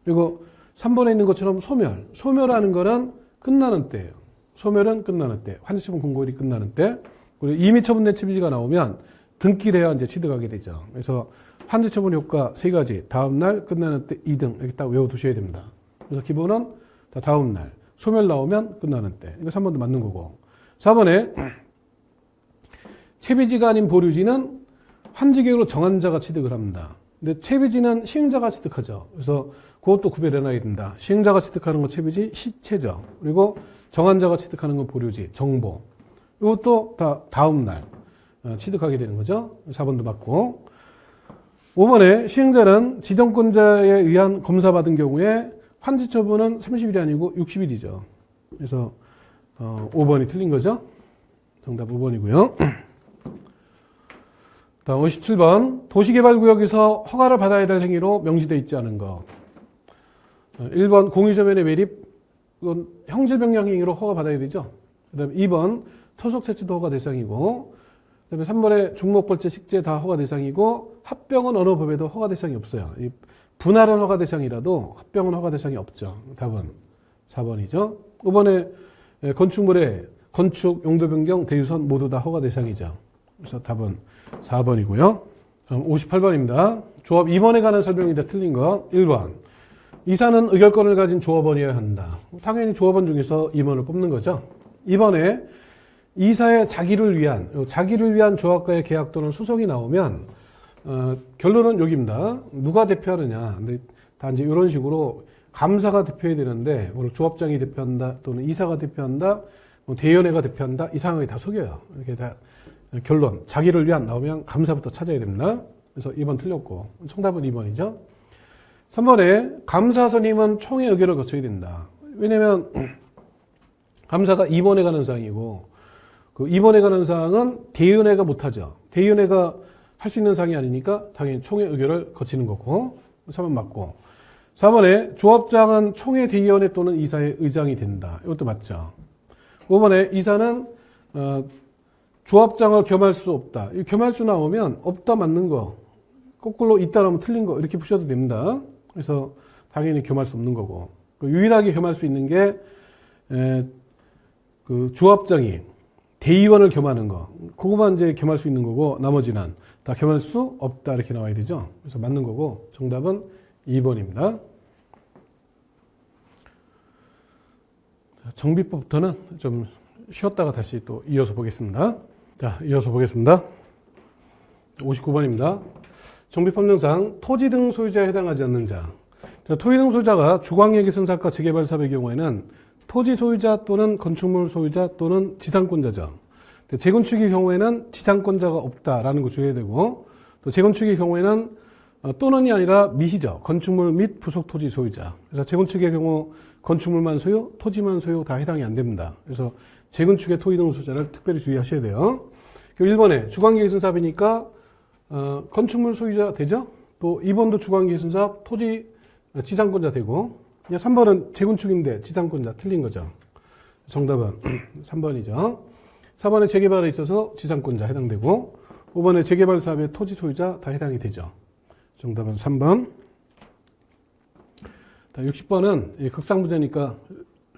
그리고 3번에 있는 것처럼 소멸하는 거는 끝나는 때예요. 소멸은 끝나는 때, 환지처분 공고일이 끝나는 때, 그리고 이미 처분된 채비지가 나오면 등기를 해야 이제 취득하게 되죠. 그래서 환지처분 효과 3가지, 다음 날, 끝나는 때 2등 이렇게 딱 외워두셔야 됩니다. 그래서 기본은 다 다음 날, 소멸 나오면 끝나는 때. 이거 3번도 맞는 거고. 4번에 채비지가 아닌 보류지는 환지계획으로 정한 자가 취득을 합니다. 근데 채비지는 시행자가 취득하죠. 그래서 그것도 구별해놔야 됩니다. 시행자가 취득하는 건 채비지, 시체죠. 그리고 정한자가 취득하는 건 보류지, 정보. 이것도 다 다음 날 취득하게 되는 거죠. 4번도 맞고. 5번에 시행자는 지정권자에 의한 검사받은 경우에 환지처분은 30일이 아니고 60일이죠. 그래서 5번이 틀린 거죠. 정답 5번이고요. 다음 57번 도시개발구역에서 허가를 받아야 될 행위로 명시되어 있지 않은 것. 1번 공유저면의 매립, 이건 형질병량 행위로 허가 받아야 되죠. 그 다음에 2번 토속 채취도 허가 대상이고, 그 다음에 3번에 중목벌채 식재 다 허가 대상이고, 합병은 어느 법에도 허가 대상이 없어요. 이 분할은 허가 대상이라도 합병은 허가 대상이 없죠. 답은 4번이죠. 5번에 건축물의 건축, 용도 변경, 대유선 모두 다 허가 대상이죠. 그래서 답은 4번이고요. 58번입니다. 조합 2번에 관한 설명인데 틀린 거 1번. 이사는 의결권을 가진 조합원이어야 한다. 당연히 조합원 중에서 2번을 뽑는 거죠. 2번에 이사의 자기를 위한 조합과의 계약 또는 소송이 나오면 결론은 여기입니다. 누가 대표하느냐. 근데 다 이제 이런 식으로 감사가 대표해야 되는데 조합장이 대표한다 또는 이사가 대표한다, 대연회가 대표한다 이 상황이 다 속여요. 이렇게 다 결론 자기를 위한 나오면 감사부터 찾아야 됩니다. 그래서 2번 틀렸고 정답은 2번이죠. 3번에 감사 선임은 총회 의결을 거쳐야 된다. 왜냐면 감사가 2번에 관한 사항이고 그 2번에 관한 사항은 대의원회가 못하죠. 대의원회가 할 수 있는 사항이 아니니까 당연히 총회 의결을 거치는 거고 3번 맞고 4번에 조합장은 총회 대의원회 또는 이사의 의장이 된다. 이것도 맞죠. 5번에 이사는 조합장을 겸할 수 없다. 이 겸할 수 나오면 없다 맞는 거 거꾸로 있다 나오면 틀린 거 이렇게 푸셔도 됩니다. 그래서 당연히 겸할 수 없는 거고 유일하게 겸할 수 있는 게 그 조합장이 대의원을 겸하는 거 그거만 이제 겸할 수 있는 거고 나머지는 다 겸할 수 없다 이렇게 나와야 되죠. 그래서 맞는 거고 정답은 2번입니다. 정비법부터는 좀 쉬었다가 다시 또 이어서 보겠습니다. 자, 이어서 보겠습니다. 59번입니다. 정비법령상 토지 등 소유자에 해당하지 않는 자. 자, 토지 등 소유자가 주광예기 선사과 재개발 사업의 경우에는 토지 소유자 또는 건축물 소유자 또는 지상권자죠. 재건축의 경우에는 지상권자가 없다라는 거 주의해야 되고 또 재건축의 경우에는 또는이 아니라 밋이죠. 건축물 및 부속 토지 소유자. 그래서 재건축의 경우 건축물만 소유, 토지만 소유 다 해당이 안 됩니다. 그래서 재건축의 토지 등 소유자를 특별히 주의하셔야 돼요. 1번에 주광계획선 사업이니까 건축물 소유자 되죠. 또 2번도 주광계획선 사업 토지 지상권자 되고 3번은 재건축인데 지상권자 틀린 거죠. 정답은 3번이죠. 4번에 재개발에 있어서 지상권자 해당되고 5번에 재개발 사업의 토지 소유자 다 해당이 되죠. 정답은 3번. 60번은 극상부재니까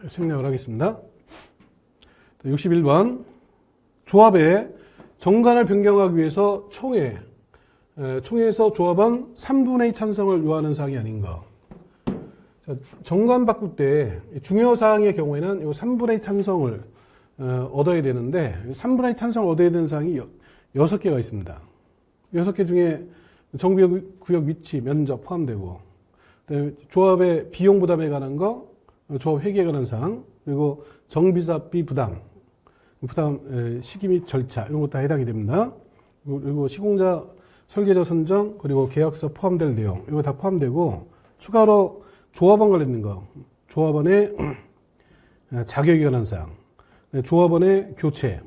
생략을 하겠습니다. 61번 조합의 정관을 변경하기 위해서 총회에서 조합원 3분의 2 찬성을 요하는 사항이 아닌가. 정관 바꿀 때 중요 사항의 경우에는 이 3분의 2 찬성을 얻어야 되는데 3분의 2 찬성을 얻어야 되는 사항이 6개가 있습니다. 6개 중에 정비구역 위치, 면적 포함되고 조합의 비용 부담에 관한 거, 조합 회계에 관한 사항, 그리고 정비사업비 부담 시기 및 절차 이런 것 다 해당이 됩니다. 그리고 시공자 설계자 선정 그리고 계약서 포함될 내용 이거 다 포함되고 추가로 조합원 관련된 거, 조합원의 자격에 관한 사항, 조합원의 교체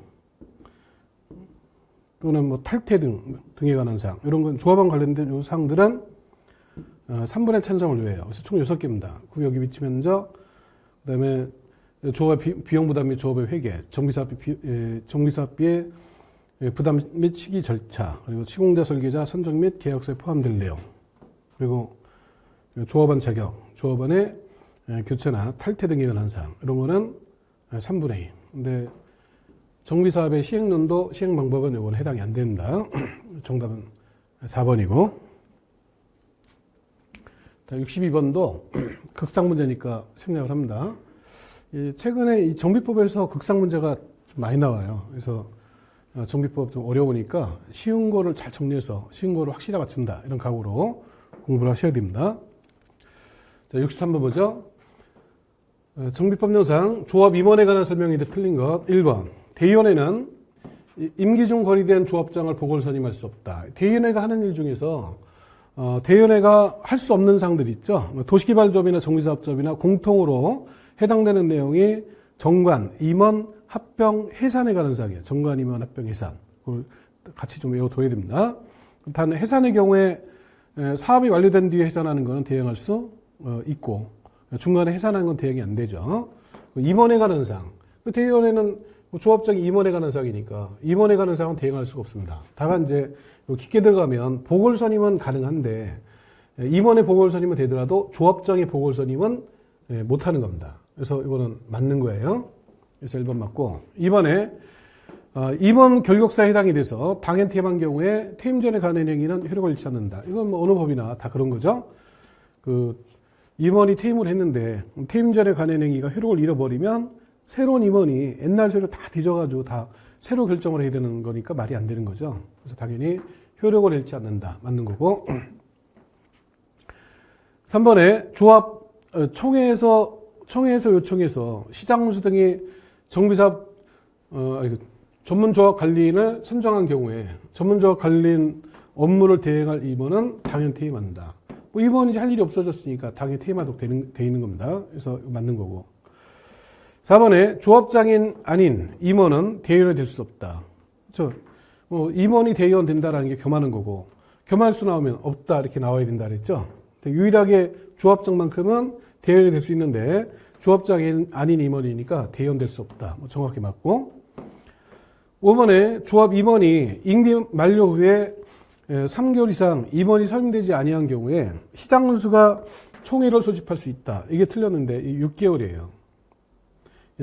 또는 뭐 탈퇴 등에 관한 사항 이런 건 조합원 관련된 사항들은 3분의 찬성을 요해요. 그래서 총 6개입니다. 구역의 위치 면적, 그다음에 조합 비용 부담 및 조합의 회계, 정비사업비의 부담 및 시기 절차, 그리고 시공자 설계자 선정 및 계약서에 포함될 내용, 그리고 조합원 자격, 조합원의 교체나 탈퇴 등에 관한 사항 이런 거는 3분의 2. 근데 정비사업의 시행년도, 시행 방법은 이건 해당이 안 된다. 정답은 4번이고. 62번도 극상 문제니까 생략을 합니다. 최근에 이 정비법에서 극상 문제가 좀 많이 나와요. 그래서 정비법 좀 어려우니까 쉬운 거를 잘 정리해서 쉬운 거를 확실히 맞춘다. 이런 각오로 공부를 하셔야 됩니다. 자, 63번 보죠. 정비법령상 조합 임원에 관한 설명인데 틀린 것. 1번. 대의원회는 임기 중 거리된 조합장을 보궐 선임할 수 없다. 대의원회가 하는 일 중에서 대의원회가 할 수 없는 사항들이 있죠. 도시개발조합이나 정비사업조합이나 공통으로 해당되는 내용이 정관, 임원, 합병, 해산에 관한 사항이에요. 정관, 임원, 합병, 해산. 그걸 같이 좀 외워둬야 됩니다. 단 해산의 경우에 사업이 완료된 뒤에 해산하는 것은 대행할 수 있고 중간에 해산하는 건 대행이 안 되죠. 임원에 관한 사항. 대의원회는 조합장이 임원에 관한 사항이니까 임원에 관한 사항은 대행할 수가 없습니다. 다만 이제 깊게 들어가면 보궐선임은 가능한데 임원의 보궐선임은 되더라도 조합장의 보궐선임은 못하는 겁니다. 그래서 이거는 맞는 거예요. 그래서 1번 맞고 2번에 임원 결격사에 해당이 돼서 당연 퇴임한 경우에 퇴임 전에 간행 행위는 효력을 잃지 않는다. 이건 뭐 어느 법이나 다 그런 거죠. 그 임원이 퇴임을 했는데 퇴임 전에 간행 행위가 효력을 잃어버리면 새로운 임원이 옛날 새로 다 뒤져가지고 다 새로 결정을 해야 되는 거니까 말이 안 되는 거죠. 그래서 당연히 효력을 잃지 않는다. 맞는 거고. 3번에 조합 총회에서 요청해서 시장문수 등이 정비사업 전문조합 관리인을 선정한 경우에 전문조합 관리인 업무를 대행할 임원은 당연 퇴임한다. 뭐 임원이 할 일이 없어졌으니까 당연히 퇴임하도록 돼 있는 겁니다. 그래서 맞는 거고. 4번에 조합장인 아닌 임원은 대의원이 될 수 없다. 그렇죠? 임원이 대의원 된다라는 게 겸하는 거고, 겸할 수 나오면 없다 이렇게 나와야 된다 그랬죠. 유일하게 조합장만큼은 대의원이 될 수 있는데 조합장이 아닌 임원이니까 대의원 될 수 없다. 정확히 맞고. 5번에 조합 임원이 임기 만료 후에 3개월 이상 임원이 선임되지 아니한 경우에 시장군수가 총회를 소집할 수 있다. 이게 틀렸는데 6개월이에요.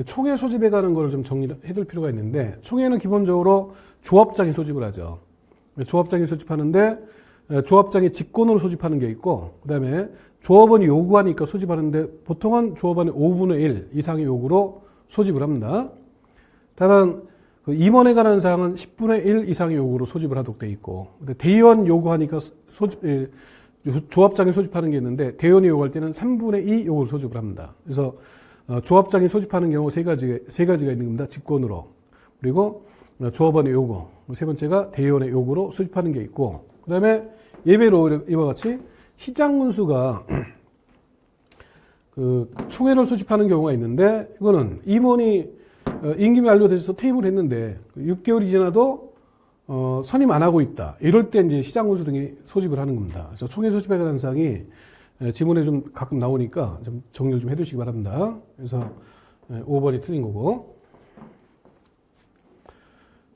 총회 소집에 가는 걸 좀 정리해둘 필요가 있는데, 총회는 기본적으로 조합장이 소집을 하죠. 조합장이 소집하는데 조합장이 직권으로 소집하는 게 있고, 그 다음에 조합원이 요구하니까 소집하는데 보통은 조합원의 5분의 1 이상의 요구로 소집을 합니다. 다만 그 임원에 관한 사항은 10분의 1 이상의 요구로 소집을 하도록 돼 있고, 근데 대의원 요구하니까 조합장이 소집하는 게 있는데 대의원이 요구할 때는 3분의 2 요구를 소집을 합니다. 그래서 조합장이 소집하는 경우 세 가지가 있는 겁니다. 직권으로, 그리고 조합원의 요구, 세 번째가 대의원의 요구로 소집하는 게 있고, 그 다음에 예외로 이와 같이 시장군수가 그 총회를 소집하는 경우가 있는데, 이거는 임원이 임기 만료돼서 퇴임을 했는데 6개월이 지나도 선임 안 하고 있다. 이럴 때 이제 시장군수 등이 소집을 하는 겁니다. 그래서 총회 소집에 관한 사항이 지문에 좀 가끔 나오니까 좀 정리를 좀 해두시기 바랍니다. 그래서 5번이 틀린 거고,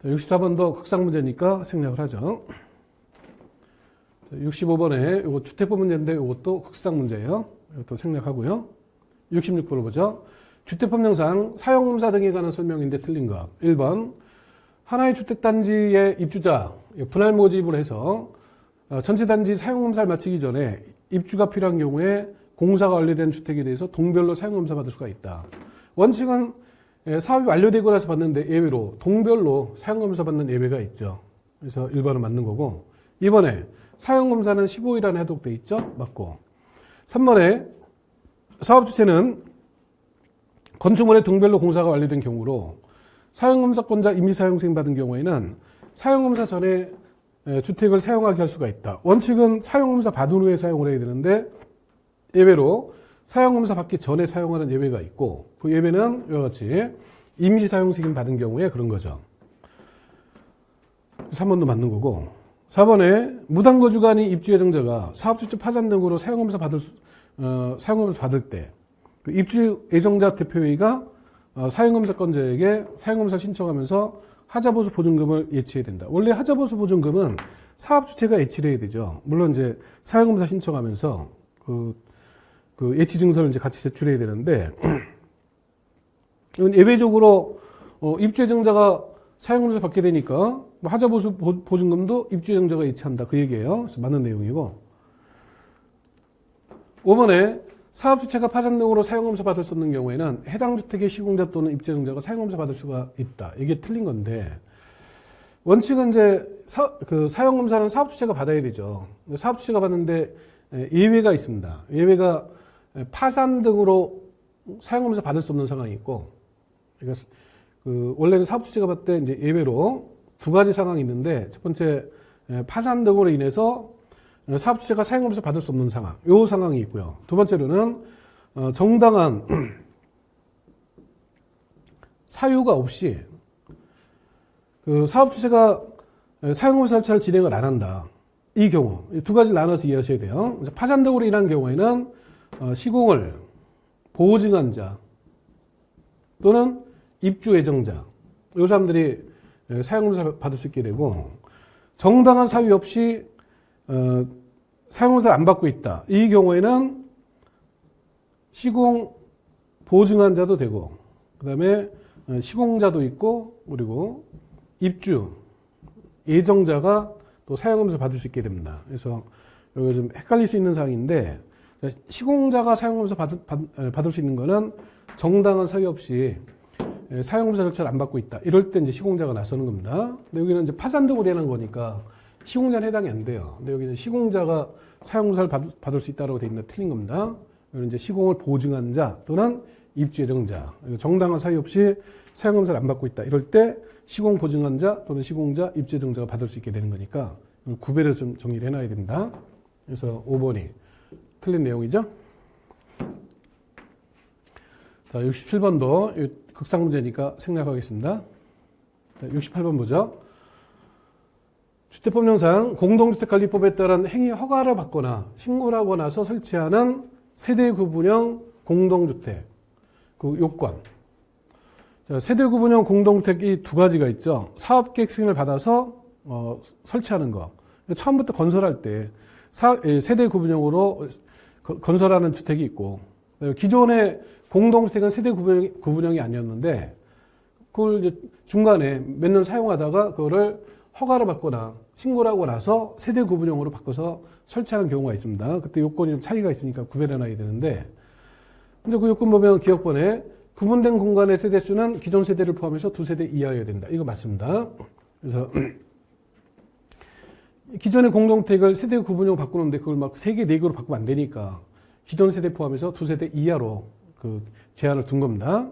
64번도 극상 문제니까 생략을 하죠. 65번에 이거 주택법 문제인데 이것도 극상 문제예요. 이것도 생략하고요. 66번을 보죠. 주택법령상 사용검사 등에 관한 설명인데 틀린 거. 1번 하나의 주택단지의 입주자 분할 모집을 해서 전체 단지 사용검사를 마치기 전에 입주가 필요한 경우에 공사가 완료된 주택에 대해서 동별로 사용검사 받을 수가 있다. 원칙은 사업이 완료되고 나서 받는데 예외로 동별로 사용검사 받는 예외가 있죠. 그래서 1번은 맞는 거고, 2번에 사용검사는 15일 안에 하도록 돼 있죠. 맞고. 3번에 사업주체는 건축물의 동별로 공사가 완료된 경우로 사용검사권자 임시사용승인 받은 경우에는 사용검사 전에 주택을 사용하게 할 수가 있다. 원칙은 사용검사 받은 후에 사용을 해야 되는데 예외로 사용검사 받기 전에 사용하는 예외가 있고, 그 예외는 이와 같이 임시사용승인 받은 경우에 그런 거죠. 3번도 맞는 거고, 4번에 무단거주간이 입주예정자가 사업주체 파산 등으로 사용검사 받을 때 그 입주 예정자 대표회의가 사용검사권자에게 사용검사 신청하면서 하자보수 보증금을 예치해야 된다. 원래 하자보수 보증금은 사업주체가 예치를 해야 되죠. 물론 이제 사용검사 신청하면서 그 예치 증서를 이제 같이 제출해야 되는데, 이건 예외적으로 입주 예정자가 사용검사 받게 되니까 하자보수 보증금도 입주 예정자가 예치한다. 그 얘기예요. 그래서 맞는 내용이고, 5번에 사업주체가 파산 등으로 사용검사 받을 수 없는 경우에는 해당 주택의 시공자 또는 입주예정자가 사용검사 받을 수가 있다. 이게 틀린 건데, 원칙은 이제 사용검사는 사업주체가 받아야 되죠. 사업주체가 받는데 예외가 있습니다. 예외가 파산 등으로 사용검사 받을 수 없는 상황이 있고, 그러니까 원래는 사업주체가 받을 때 이제 예외로 두 가지 상황이 있는데, 첫 번째 파산 등으로 인해서 사업주체가 사용검사 받을 수 없는 상황, 이 상황이 있고요. 두 번째로는 정당한 사유가 없이 그 사업주체가 사용검사 절차를 진행을 안 한다. 이 경우 두 가지를 나눠서 이해하셔야 돼요. 파산 등으로 인한 경우에는 시공을 보증한 자 또는 입주 예정자, 이 사람들이 사용검사 받을 수 있게 되고, 정당한 사유 없이 사용검사를 안 받고 있다. 이 경우에는 시공 보증한 자도 되고, 그 다음에 시공자도 있고, 그리고 입주 예정자가 또 사용검사를 받을 수 있게 됩니다. 그래서 여기 좀 헷갈릴 수 있는 사항인데, 시공자가 사용검사 받을 수 있는 거는 정당한 사유 없이 사용검사 절차를 안 받고 있다. 이럴 때 이제 시공자가 나서는 겁니다. 근데 여기는 이제 파산 등으로 인한 거니까 시공자는 해당이 안 돼요. 근데 여기는 시공자가 사용검사를 받을 수 있다고 되어 있는데 틀린 겁니다. 여기는 이제 시공을 보증한 자 또는 입주 예정자, 정당한 사유 없이 사용검사를 안 받고 있다. 이럴 때 시공 보증한 자 또는 시공자, 입주 예정자가 받을 수 있게 되는 거니까 구별해서 좀 정리를 해놔야 된다. 그래서 5번이 틀린 내용이죠. 자, 67번도 극상 문제니까 생략하겠습니다. 자, 68번 보죠. 주택법령상 공동주택관리법에 따른 행위 허가를 받거나 신고를 하고 나서 설치하는 세대 구분형 공동주택 그 요건. 자, 세대 구분형 공동주택이 두 가지가 있죠. 사업계획 승인을 받아서 설치하는 거. 처음부터 건설할 때 세대 구분형으로 건설하는 주택이 있고, 기존의 공동주택은 세대 구분형이 아니었는데 그걸 이제 중간에 몇 년 사용하다가 그거를 허가를 받거나 신고를 하고 나서 세대 구분형으로 바꿔서 설치하는 경우가 있습니다. 그때 요건이 좀 차이가 있으니까 구별해놔야 되는데, 근데 그 요건 보면 기억번에 구분된 공간의 세대수는 기존 세대를 포함해서 2세대 이하여야 된다. 이거 맞습니다. 그래서 기존의 공동주택을 세대 구분형으로 바꾸는데 그걸 막 3개, 4개로 바꾸면 안 되니까 기존 세대 포함해서 2세대 이하로 그 제한을 둔 겁니다.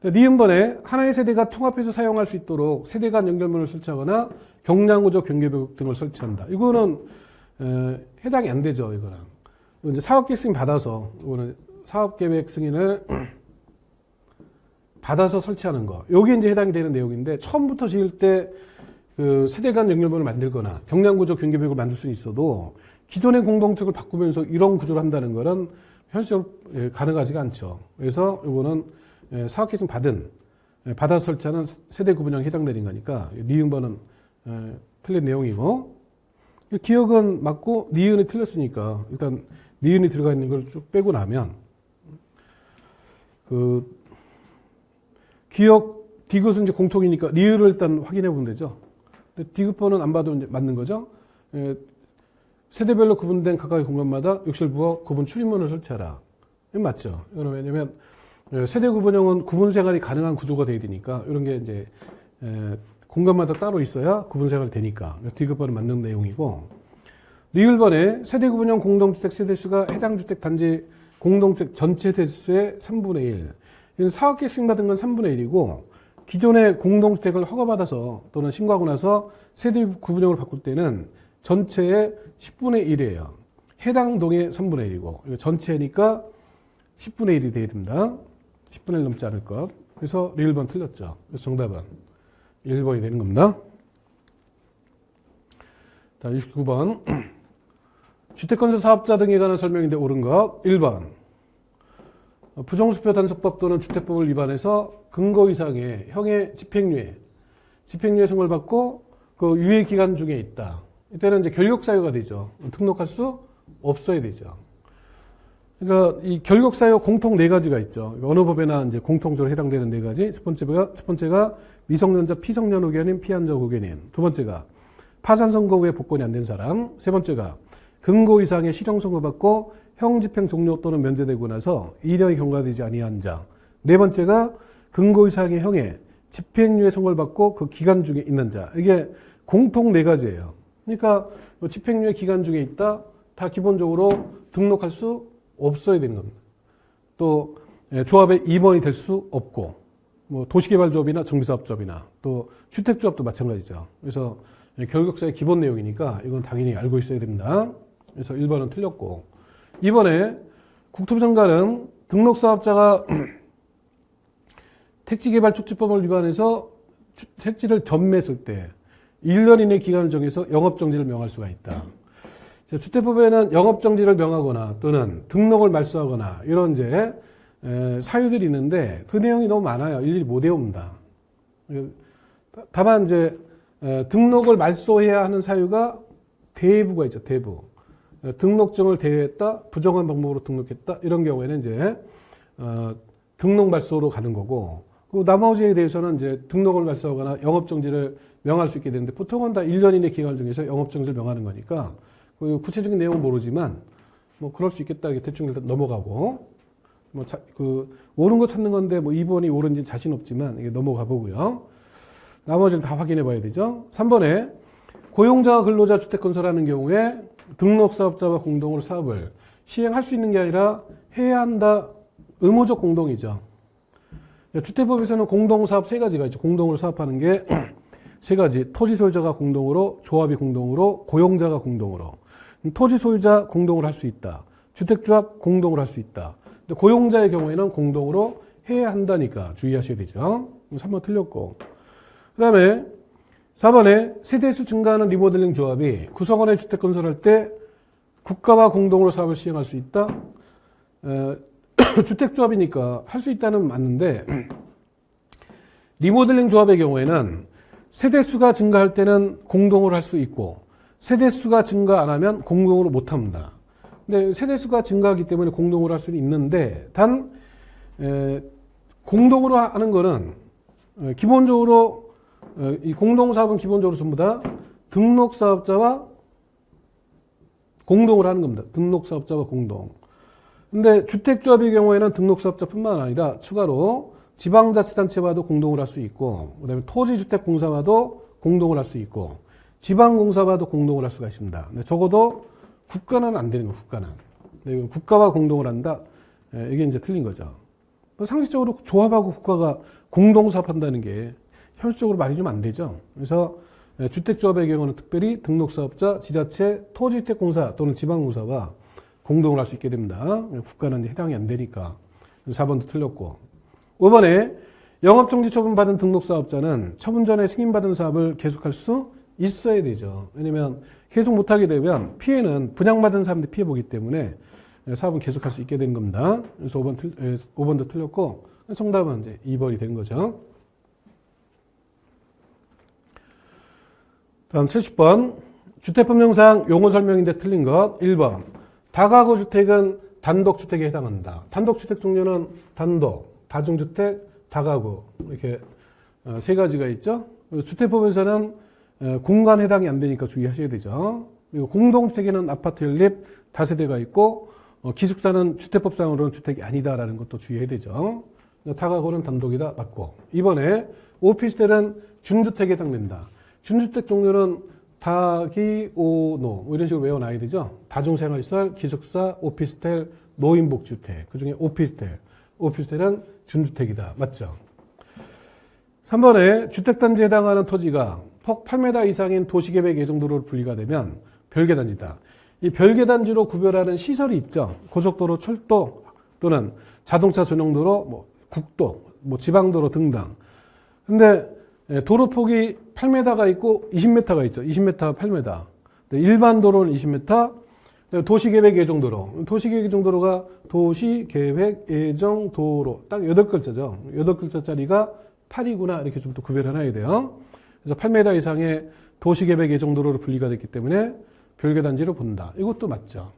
니은번에 하나의 세대가 통합해서 사용할 수 있도록 세대 간 연결문을 설치하거나 경량구조 경계벽 등을 설치한다. 이거는 해당이 안 되죠. 이거랑 이제 사업계획 승인 받아서, 이거는 사업계획 승인을 받아서 설치하는 거. 여기 이제 해당이 되는 내용인데, 처음부터 지을 때 그 세대 간 연결문을 만들거나 경량구조 경계벽을 만들 수는 있어도 기존의 공동주택을 바꾸면서 이런 구조를 한다는 거는 현실적으로 가능하지가 않죠. 그래서 이거는 사업계획 승인 받아서 설치하는 세대 구분형에 해당되는 거니까 니은번은 틀린 내용이고, 기억은 맞고 니은이 틀렸으니까 일단 니은이 들어가 있는 걸 쭉 빼고 나면 그 기억 디귿은 이제 공통이니까 니은을 일단 확인해 보면 되죠. 디귿번은 안 봐도 이제 맞는 거죠. 세대별로 구분된 각각의 공간마다 욕실 부어 구분 출입문을 설치하라. 이건 맞죠. 이거는 왜냐면 세대 구분형은 구분 생활이 가능한 구조가 돼야 되니까, 이런 게 이제 공간마다 따로 있어야 구분 생활이 되니까 디귿번은 맞는 내용이고, 리을번에 세대 구분형 공동주택 세대수가 해당 주택 단지 공동주택 전체 세대수의 3분의 1. 이건 사업계획 승인받은 건 3분의 1이고, 기존의 공동주택을 허가받아서 또는 신고하고 나서 세대 구분형을 바꿀 때는 전체의 10분의 1이에요. 해당 동의 3분의 1이고, 이거 전체니까 10분의 1이 돼야 됩니다. 10분의 1 넘지 않을 것. 그래서 리을번 틀렸죠. 그래서 정답은 1번이 되는 겁니다. 자, 69번. 주택건설 사업자 등에 관한 설명인데 옳은 것. 1번. 부정수표 단속법 또는 주택법을 위반해서 근거 이상의 형의 집행유예 선고를 받고 그 유예 기간 중에 있다. 이때는 이제 결격사유가 되죠. 등록할 수 없어야 되죠. 그러니까 이 결격사유 공통 4가지가 있죠. 어느 법에나 이제 공통적으로 해당되는 4가지. 첫 번째가 미성년자 피성년 의견인 피한적 의견인. 두 번째가 파산 선고 후에 복권이 안 된 사람. 세 번째가 근거 이상의 실형 선고받고 형 집행 종료 또는 면제되고 나서 2년이 경과되지 아니한 자. 네 번째가 근거 이상의 형의 집행유예 선고를 받고 그 기간 중에 있는 자. 이게 공통 4가지예요. 그러니까 집행유예 기간 중에 있다. 다 기본적으로 등록할 수 없어야 되는 겁니다. 또 조합의 임원이 될 수 없고, 뭐 도시개발조합이나 정비사업조합이나 또 주택조합도 마찬가지죠. 그래서 결격사의 기본 내용이니까 이건 당연히 알고 있어야 됩니다. 그래서 1번은 틀렸고, 2번에 국토부 장관은 등록사업자가 택지개발촉진법을 위반해서 택지를 전매했을 때 1년 이내 기간을 정해서 영업정지를 명할 수가 있다. 주택법에는 영업정지를 명하거나 또는 등록을 말소하거나 이런 이제 사유들이 있는데 그 내용이 너무 많아요. 일일이 못 외웁니다. 다만 이제 등록을 말소해야 하는 사유가 대부가 있죠. 대부. 등록증을 대여했다, 부정한 방법으로 등록했다, 이런 경우에는 이제 등록 말소로 가는 거고, 그 나머지에 대해서는 이제 등록을 말소하거나 영업정지를 명할 수 있게 되는데, 보통은 다 1년 이내 기간 중에서 영업정지를 명하는 거니까 그 구체적인 내용은 모르지만 뭐 그럴 수 있겠다 이렇게 대충 일단 넘어가고, 뭐 그 옳은 거 찾는 건데 뭐 2번이 옳은지 자신 없지만 이게 넘어가 보고요. 나머지는 다 확인해 봐야 되죠. 3번에 고용자와 근로자 주택 건설하는 경우에 등록사업자와 공동으로 사업을 시행할 수 있는 게 아니라 해야 한다. 의무적 공동이죠. 주택법에서는 공동사업 3가지가 있죠. 공동으로 사업하는 게 3가지. 토지 소유자가 공동으로, 조합이 공동으로, 고용자가 공동으로. 토지 소유자 공동으로 할 수 있다. 주택조합 공동으로 할 수 있다. 근데 고용자의 경우에는 공동으로 해야 한다니까 주의하셔야 되죠. 3번 틀렸고. 그 다음에 4번에 세대수 증가하는 리모델링 조합이 구성원의 주택 건설할 때 국가와 공동으로 사업을 시행할 수 있다. 주택조합이니까 할 수 있다는 맞는데 리모델링 조합의 경우에는 세대수가 증가할 때는 공동으로 할 수 있고 세대수가 증가 안 하면 공동으로 못 합니다. 근데 세대수가 증가하기 때문에 공동으로 할 수는 있는데 단 공동으로 하는 거는 기본적으로 이 공동사업은 기본적으로 전부 다 등록사업자와 공동으로 하는 겁니다. 등록사업자와 공동. 근데 주택조합의 경우에는 등록사업자뿐만 아니라 추가로 지방자치단체와도 공동을 할 수 있고 그다음에 토지주택공사와도 공동을 할 수 있고 지방공사와도 공동을 할 수가 있습니다. 근데 적어도 국가는 안 되는 거예요. 국가는. 근데 국가와 공동을 한다. 이게 이제 틀린 거죠. 상식적으로 조합하고 국가가 공동사업한다는 게 현실적으로 말이 좀 안 되죠. 그래서 주택조합의 경우는 특별히 등록사업자, 지자체, 토지주택공사 또는 지방공사와 공동을 할 수 있게 됩니다. 국가는 해당이 안 되니까. 4번도 틀렸고. 5번에 영업정지 처분받은 등록사업자는 처분 전에 승인받은 사업을 계속할 수 있어야 되죠. 왜냐면 계속 못하게 되면 피해는 분양받은 사람들이 피해보기 때문에 사업은 계속할 수 있게 되는 겁니다. 그래서 5번도 틀렸고 정답은 이제 2번이 된 거죠. 다음 70번 주택법령상 용어 설명인데 틀린 것 1번 다가구 주택은 단독주택에 해당한다. 단독주택 종류는 단독, 다중주택, 다가구 이렇게 세 가지가 있죠. 주택법에서는 공간 해당이 안 되니까 주의하셔야 되죠. 그리고 공동주택에는 아파트 연립, 다세대가 있고 기숙사는 주택법상으로는 주택이 아니다라는 것도 주의해야 되죠. 다가구는 단독이다 맞고. 이번에 오피스텔은 준주택에 해당된다. 준주택 종류는 다기, 오, 노 이런 식으로 외워놔야 되죠. 다중생활시설, 기숙사, 오피스텔, 노인복주택 그중에 오피스텔은 준주택이다. 맞죠? 3번에 주택단지에 해당하는 토지가 폭 8m 이상인 도시계획 예정도로 분리가 되면 별개단지다. 이 별개단지로 구별하는 시설이 있죠. 고속도로, 철도 또는 자동차 전용도로, 국도, 지방도로 등등. 근데 도로폭이 8m가 있고 20m가 있죠. 20m, 8m. 일반 도로는 20m, 도시계획 예정도로. 도시계획 예정도로가 도시계획 예정도로. 딱 8글자죠. 8글자짜리가 8이구나. 이렇게 좀 또 구별해놔야 돼요. 그래서 8m 이상의 도시계획 예정도로로 분리가 됐기 때문에 별개단지로 본다. 이것도 맞죠.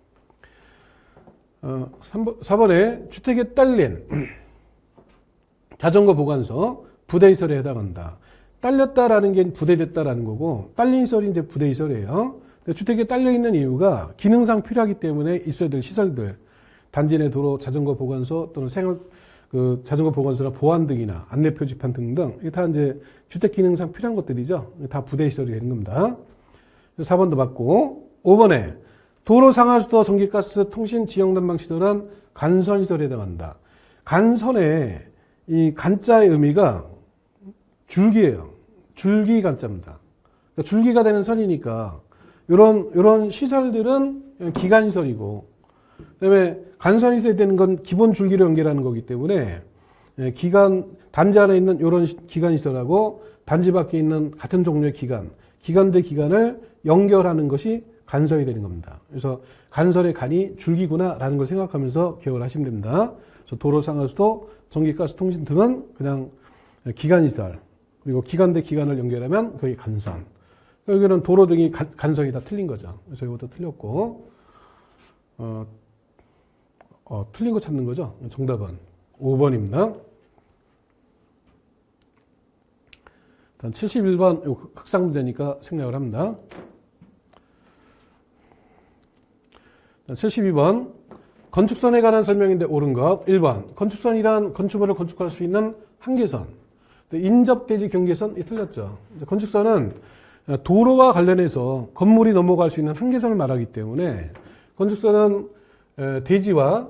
4번에 주택에 딸린 자전거 보관소, 부대시설에 해당한다. 딸렸다라는 게 부대됐다라는 거고, 딸린 시설이 이제 부대시설이에요. 주택에 딸려있는 이유가 기능상 필요하기 때문에 있어야 될 시설들, 단지 내 도로, 자전거 보관소 또는 자전거 보관소나 보안 등이나 안내 표지판 등등, 이게 다 이제 주택 기능상 필요한 것들이죠. 다 부대시설이 되는 겁니다. 4번도 맞고, 5번에 도로 상하수도, 전기가스, 통신, 지역난방 시설은 간선시설에 해당한다. 간선에 이 간자의 의미가 줄기예요. 줄기 간자입니다. 그러니까 줄기가 되는 선이니까 이런 시설들은 기간시설이고, 그다음에 간선이 있어야 되는 건 기본 줄기로 연결하는 거기 때문에 단지 안에 있는 이런 기간시설하고 단지 밖에 있는 같은 종류의 기간 대 기간을 연결하는 것이 간선이 되는 겁니다. 그래서 간선의 간이 줄기구나라는 걸 생각하면서 기억을 하시면 됩니다. 그래서 도로 상하수도, 전기가스, 통신 등은 그냥 기간시설, 그리고 기간 대 기간을 연결하면 그게 간선. 여기는 도로 등이 간선이 다 틀린 거죠. 그래서 이것도 틀렸고, 틀린 거 찾는 거죠. 정답은 5번입니다. 71번 흑상 문제니까 생략을 합니다. 72번 건축선에 관한 설명인데 옳은 것 1번 건축선이란 건축물을 건축할 수 있는 한계선, 인접대지 경계선 이 틀렸죠. 건축선은 도로와 관련해서 건물이 넘어갈 수 있는 한계선을 말하기 때문에 건축선은 대지와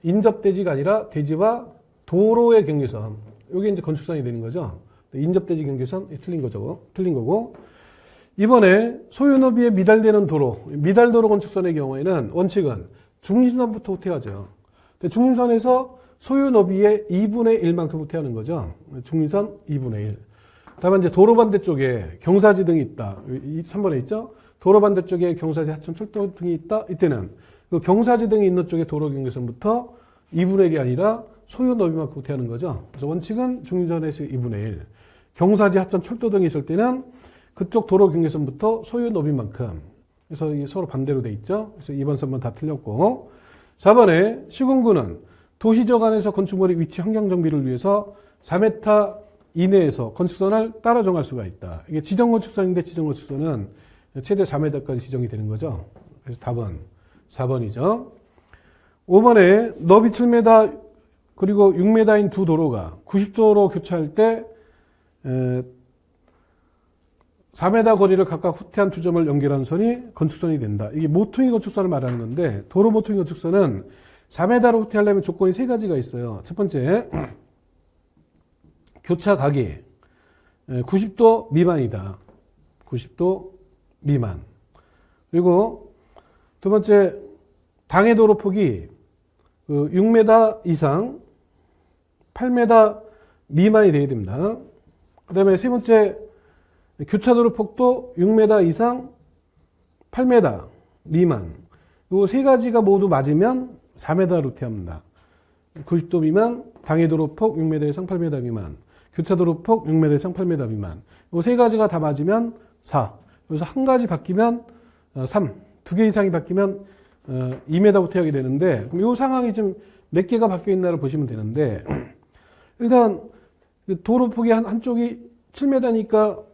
인접대지가 아니라 대지와 도로의 경계선, 이게 이제 건축선이 되는 거죠. 인접대지 경계선 틀린 거죠. 틀린 거고, 이번에 소유노비에 미달되는 도로, 미달도로 건축선의 경우에는 원칙은 중심선부터 후퇴하죠. 중심선에서 소유노비의 2분의 1만큼 후퇴하는 거죠. 중심선 2분의 1. 다만 이제 도로 반대쪽에 경사지 등이 있다. 3번에 있죠? 도로 반대쪽에 경사지, 하천, 철도 등이 있다. 이때는 그 경사지 등이 있는 쪽에 도로 경계선부터 2분의 1이 아니라 소요 너비만큼 후퇴하는 거죠. 그래서 원칙은 중전에서 2분의 1. 경사지, 하천, 철도 등이 있을 때는 그쪽 도로 경계선부터 소요 너비만큼. 그래서 이 서로 반대로 돼 있죠. 그래서 2번, 3번 다 틀렸고. 4번에 시군구는 도시적 안에서 건축물의 위치 환경 정비를 위해서 4m 이내에서 건축선을 따라 정할 수가 있다. 이게 지정건축선인데 지정건축선은 최대 4m까지 지정이 되는 거죠. 그래서 답은 4번이죠. 5번에 너비 7m 그리고 6m인 두 도로가 90도로 교차할 때 4m 거리를 각각 후퇴한 두 점을 연결한 선이 건축선이 된다. 이게 모퉁이 건축선을 말하는 건데 도로 모퉁이 건축선은 4m로 후퇴하려면 조건이 세 가지가 있어요. 첫 번째, 교차 각이 90도 미만이다. 90도 미만. 그리고 두 번째, 당해 도로 폭이 6m 이상 8m 미만이 되어야 됩니다. 그 다음에 세 번째, 교차도로 폭도 6m 이상 8m 미만. 이 세 가지가 모두 맞으면 4m로 후퇴합니다. 90도 미만, 당해도로 폭 6m 이상 8m 미만, 교차도로 폭 6m 이상 8m 미만. 이 세 가지가 다 맞으면 4. 여기서 한 가지 바뀌면 3. 두 개 이상이 바뀌면 2m 후퇴하게 되는데, 그럼 이 상황이 좀 몇 개가 바뀌어 있나를 보시면 되는데, 일단 도로 폭이 한쪽이 7m니까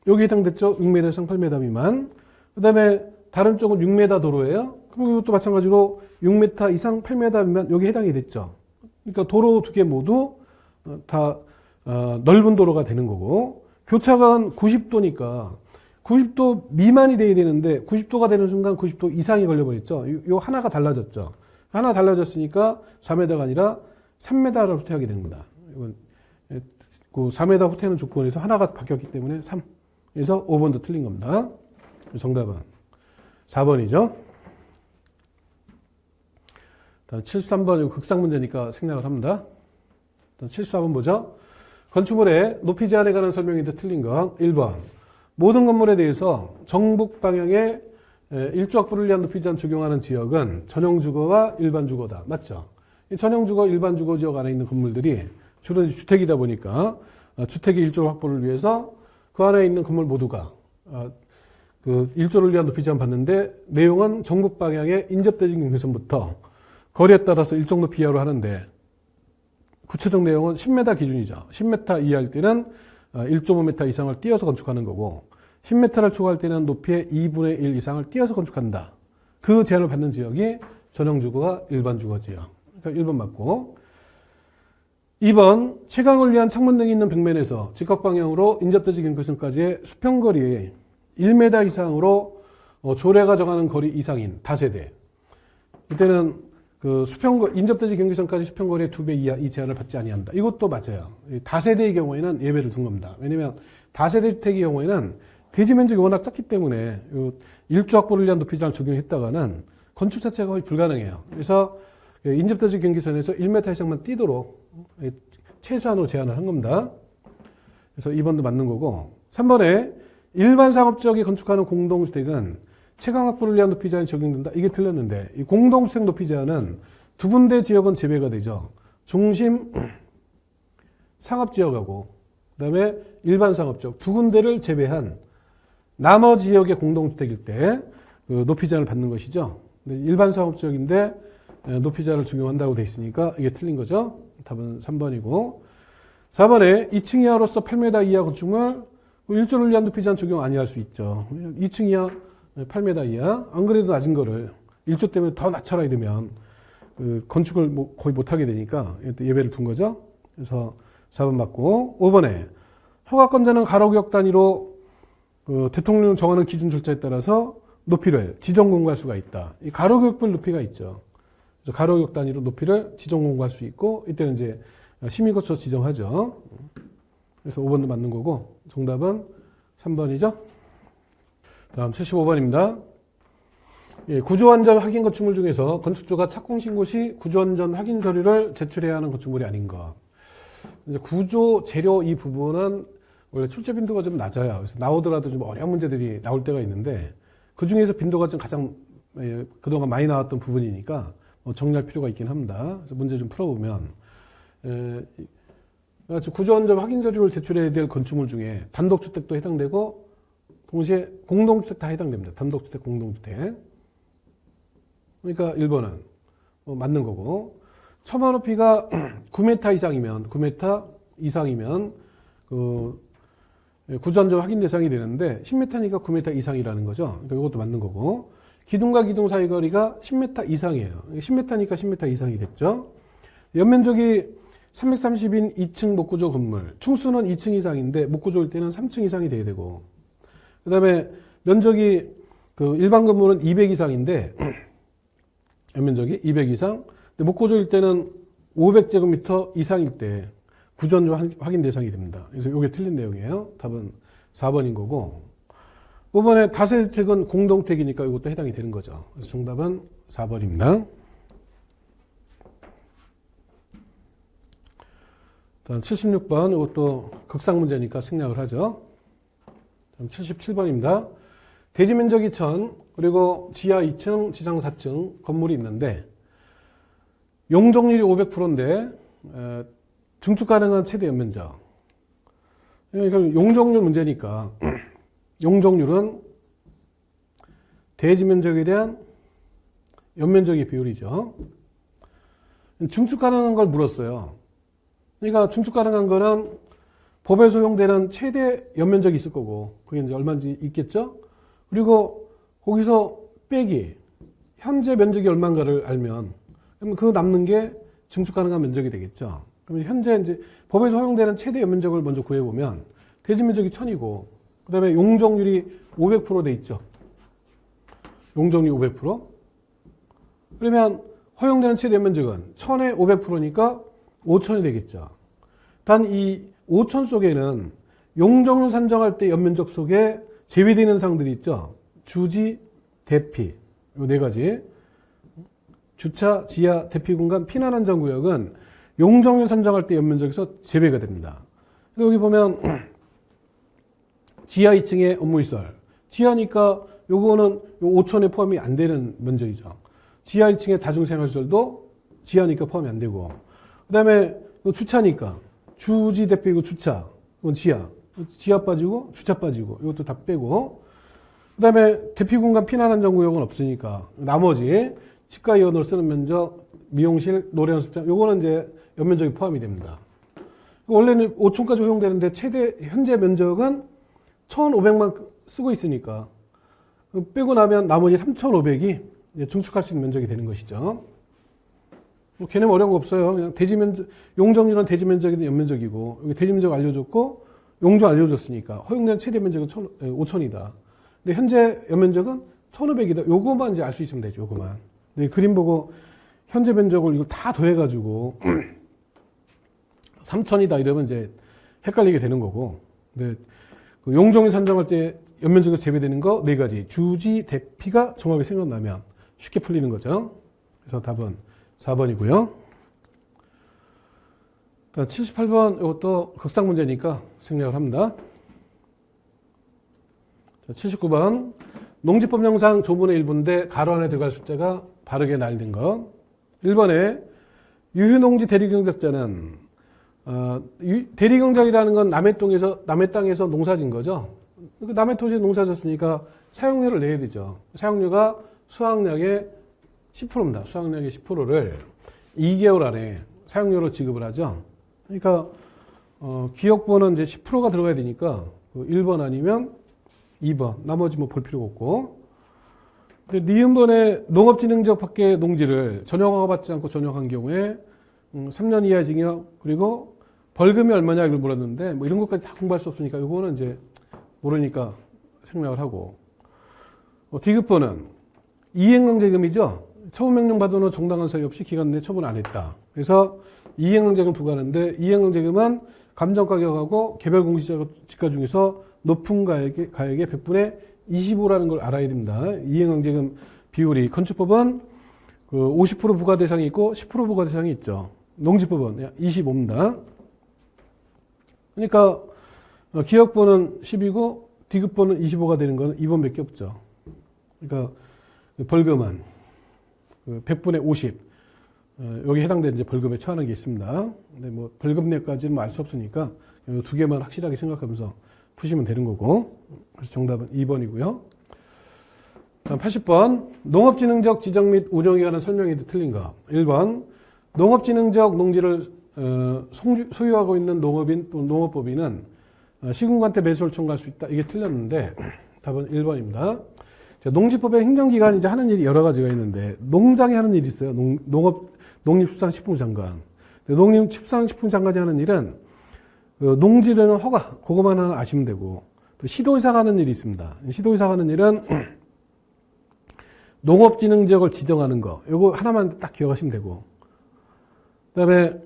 여기 해당됐죠. 6m 이상 8m 미만. 그 다음에 다른 쪽은 6m 도로예요. 그럼 이것도 마찬가지로 6m 이상 8m 미만 여기 해당이 됐죠. 그러니까 도로 두 개 모두 다 넓은 도로가 되는 거고, 교차간 90도니까 90도 미만이 돼야 되는데 90도가 되는 순간 90도 이상이 걸려버렸죠. 요 하나가 달라졌죠. 하나 달라졌으니까 4m가 아니라 3m를 후퇴하게 됩니다. 이건 그 4m 후퇴하는 조건에서 하나가 바뀌었기 때문에 3. 그래서 5번도 틀린 겁니다. 정답은 4번이죠. 73번 극상 문제니까 생략을 합니다. 74번 보죠. 건축물의 높이 제한에 관한 설명인데 틀린 건 1번. 모든 건물에 대해서 정북 방향의 일조 확보를 위한 높이 제한 적용하는 지역은 전용주거와 일반주거다. 맞죠? 전용주거, 일반주거 지역 안에 있는 건물들이 주로 주택이다 보니까 주택의 일조 확보를 위해서 그 안에 있는 건물 모두가 그 일조를 위한 높이 제한 받는데, 내용은 정북 방향의 인접대지 경계선부터 거리에 따라서 일정 높이 이하로 하는데, 구체적 내용은 10m 기준이죠. 10m 이하일 때는 1.5m 이상을 띄어서 건축하는 거고, 10m를 초과할 때는 높이의 2분의 1 이상을 띄어서 건축한다. 그 제한을 받는 지역이 전용주거와 일반주거 지역. 그러니까 1번 맞고. 2번, 채광을 위한 창문 등이 있는 벽면에서 직각방향으로 인접대지 경계선까지의 수평거리에 1m 이상으로 조례가 정하는 거리 이상인 다세대. 이때는 그 인접대지 경계선까지 수평거리의 2배 이하 이 제한을 받지 아니한다. 이것도 맞아요. 다세대의 경우에는 예외를 둔 겁니다. 왜냐면 다세대 주택의 경우에는 대지 면적이 워낙 작기 때문에 일조 확보를 위한 높이 제한을 적용했다가는 건축 자체가 거의 불가능해요. 그래서 인접대지 경계선에서 1m 이상만 띄도록 최소한으로 제한을 한 겁니다. 그래서 2번도 맞는 거고, 3번에 일반 상업지역에 건축하는 공동주택은 채광 확보를 위한 높이 제한이 적용된다. 이게 틀렸는데, 이 공동주택 높이 제한은 두 군데 지역은 제외가 되죠. 중심 상업지역하고 그다음에 일반 상업지역 두 군데를 제외한 나머지 지역의 공동주택일 때 그 높이 제한을 받는 것이죠. 일반 상업지역인데 높이 제한을 적용한다고 돼 있으니까 이게 틀린 거죠. 답은 3번이고, 4번에 2층 이하로서 8m 이하 건축물 일조를 위한 높이 제한 적용 아니할 수 있죠. 2층 이하 8m 이하, 안 그래도 낮은 거를 일조 때문에 더 낮춰라 이러면 그 건축을 거의 못하게 되니까 예외를 둔 거죠. 그래서 4번 맞고, 5번에 허가권자는 가로구역 단위로 대통령 정하는 기준 절차에 따라서 높이를 지정 공고할 수가 있다. 이 가로구역별 높이가 있죠. 그래서 가로구역 단위로 높이를 지정 공고할 수 있고, 이때는 이제 심의 거쳐 지정하죠. 그래서 5번도 맞는 거고, 정답은 3번이죠. 다음 75번입니다. 구조안전 확인 건축물 중에서 건축주가 착공 신고 시 구조안전 확인 서류를 제출해야 하는 건축물이 아닌 것. 이제 구조 재료 이 부분은 원래 출제 빈도가 좀 낮아요. 그래서 나오더라도 좀 어려운 문제들이 나올 때가 있는데 그 중에서 빈도가 좀 가장 그동안 많이 나왔던 부분이니까 정리할 필요가 있긴 합니다. 그래서 문제 좀 풀어보면 구조원점 확인서류를 제출해야 될 건축물 중에 단독주택도 해당되고 동시에 공동주택 다 해당됩니다. 단독주택, 공동주택. 그러니까 1번은 맞는 거고, 처마 높이가 9m 이상이면 구조원점 확인 대상이 되는데 10m니까 9m 이상이라는 거죠. 그러니까 이것도 맞는 거고, 기둥과 기둥 사이 거리가 10m 이상이에요. 10m니까 10m 이상이 됐죠. 연면적이 330인 2층 목구조 건물, 충수는 2층 이상인데 목구조일 때는 3층 이상이 돼야 되고, 그 다음에 면적이 일반 건물은 200 이상인데 연면적이 200 이상, 근데 목구조일 때는 500제곱미터 이상일 때 구조원점 확인 대상이 됩니다. 그래서 이게 틀린 내용이에요. 답은 4번인 거고, 5번에 다세대택은 공동택이니까 이것도 해당이 되는 거죠. 그래서 정답은 4번입니다. 다음 76번, 이것도 극상 문제니까 생략을 하죠. 다음 77번입니다. 대지 면적이 1000, 그리고 지하 2층, 지상 4층 건물이 있는데 용적률이 500%인데 증축 가능한 최대 연면적. 이건 용적률 문제니까 용적률은 대지 면적에 대한 연면적의 비율이죠. 증축 가능한 걸 물었어요. 그러니까 증축 가능한 거는 법에 소용되는 최대 연면적이 있을 거고, 그게 이제 얼마인지 있겠죠? 그리고 거기서 빼기, 현재 면적이 얼마인가를 알면, 그럼 그 남는 게 증축 가능한 면적이 되겠죠? 그러면 현재 이제 법에서 허용되는 최대 연면적을 먼저 구해보면, 대지 면적이 1000이고, 그 다음에 용적률이 500% 돼 있죠? 용적률 500%? 그러면 허용되는 최대 연면적은 1000에 500%니까 5000이 되겠죠. 단 이 5000 속에는 용적률 산정할 때 연면적 속에 제외되는 사항들이 있죠. 주지, 대피, 이 네 가지. 주차, 지하, 대피 공간, 피난 안전 구역은 용적률 산정할 때 연면적에서 제외가 됩니다. 여기 보면 지하 2층에 업무시설. 지하니까 요거는 5000에 포함이 안 되는 면적이죠. 지하 2층에 다중생활시설도 지하니까 포함이 안 되고, 그 다음에 주차니까 주지 대피고 주차, 이건 지하 빠지고 주차 빠지고 이것도 다 빼고, 그 다음에 대피 공간 피난 안전 구역은 없으니까 나머지 치과 의원으로 쓰는 면적, 미용실, 노래 연습장 요거는 이제 연면적이 포함이 됩니다. 원래는 5층까지 허용되는데 최대 현재 면적은 1500만 쓰고 있으니까 빼고 나면 나머지 3500이 증축할 수 있는 면적이 되는 것이죠. 걔네 어려운 거 없어요. 그냥 대지 면적, 용적률은 대지 면적이든 연면적이고, 여기 대지 면적 알려줬고, 용적 알려줬으니까, 허용된 최대 면적은 5000이다. 근데 현재 연면적은 1500이다. 요거만 이제 알 수 있으면 되죠, 요거만. 근데 그림 보고, 현재 면적을 이거 다 더해가지고, 3000이다 이러면 이제 헷갈리게 되는 거고, 근데 그 용적률 산정할 때 연면적에서 제외되는 거 네 가지. 주지, 대피가 정확하게 생각나면 쉽게 풀리는 거죠. 그래서 답은 4번이고요. 78번 이것도 극상 문제니까 생략을 합니다. 79번 농지법령상 조문의 1부인데 가로 안에 들어갈 숫자가 바르게 날린 것. 1번에 유휴농지 대리경작자는 대리경작이라는 건 남의 땅에서 농사진 거죠. 남의 토지에 농사졌으니까 사용료를 내야 되죠. 사용료가 수확량의 10%입니다. 수확량의 10%를 2개월 안에 사용료로 지급을 하죠. 그러니까 기억번은 이제 10%가 들어가야 되니까 1번 아니면 2번, 나머지 뭐 볼 필요가 없고. 근데 니은번에 농업진흥지역 밖의 농지를 전용허가 받지 않고 전용한 경우에 3년 이하 징역, 그리고 벌금이 얼마냐 이걸 물었는데 뭐 이런 것까지 다 공부할 수 없으니까 이거는 이제 모르니까 생략을 하고. 디귿번은 이행강제금이죠. 처분명령 받은 후 정당한 사유 없이 기간 내에 처분 안 했다. 그래서 이행강제금 부과하는데, 이행강제금은 감정가격하고 개별공시지가 중에서 높은 가액의 100분의 25라는 걸 알아야 됩니다. 이행강제금 비율이, 건축법은 50% 부과 대상이 있고 10% 부과 대상이 있죠. 농지법은 25입니다. 그러니까 기억번은 10이고 디귿번은 25가 되는 거는 2번밖에 없죠. 그러니까 벌금은 100분의 50 여기 해당되는 이제 벌금에 처하는 게 있습니다. 근데 뭐 벌금 내까지는 알 수 없으니까 이 두 개만 확실하게 생각하면서 푸시면 되는 거고. 그래서 정답은 2번이고요. 다음 80번 농업진흥적 지정 및 운영에 관한 설명이 틀린 거. 1번 농업진흥적 농지를 소유하고 있는 농업인 또는 농업법인은 시군구한테 매수를 청구할 수 있다. 이게 틀렸는데 답은 1번입니다. 농지법의 행정기관이 이제 하는 일이 여러 가지가 있는데 농장이 하는 일이 있어요. 농림축산식품부 장관. 농림축산식품부 장관이 하는 일은 농지라는 허가 그것만 하나 아시면 되고 또 시도의사가 하는 일이 있습니다. 시도의사가 하는 일은 농업진흥지역을 지정하는 거 이거 하나만 딱 기억하시면 되고 그다음에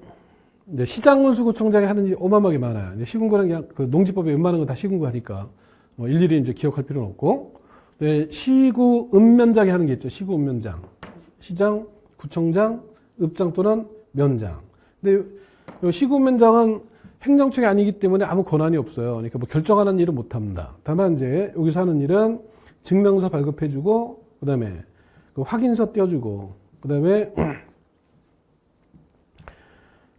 이제 시장군수구청장이 하는 일이 어마어마하게 많아요. 이제 시군구는 그냥 그 농지법에 웬만한 건 다 시군구 하니까 뭐 일일이 이제 기억할 필요는 없고 네, 시구 읍면장이 하는 게 있죠. 시구 읍면장, 시장, 구청장, 읍장 또는 면장. 근데 시구 읍면장은 행정청이 아니기 때문에 아무 권한이 없어요. 그러니까 뭐 결정하는 일은 못 합니다. 다만 이제 여기서 하는 일은 증명서 발급해주고, 그다음에 그 확인서 떼어주고, 그다음에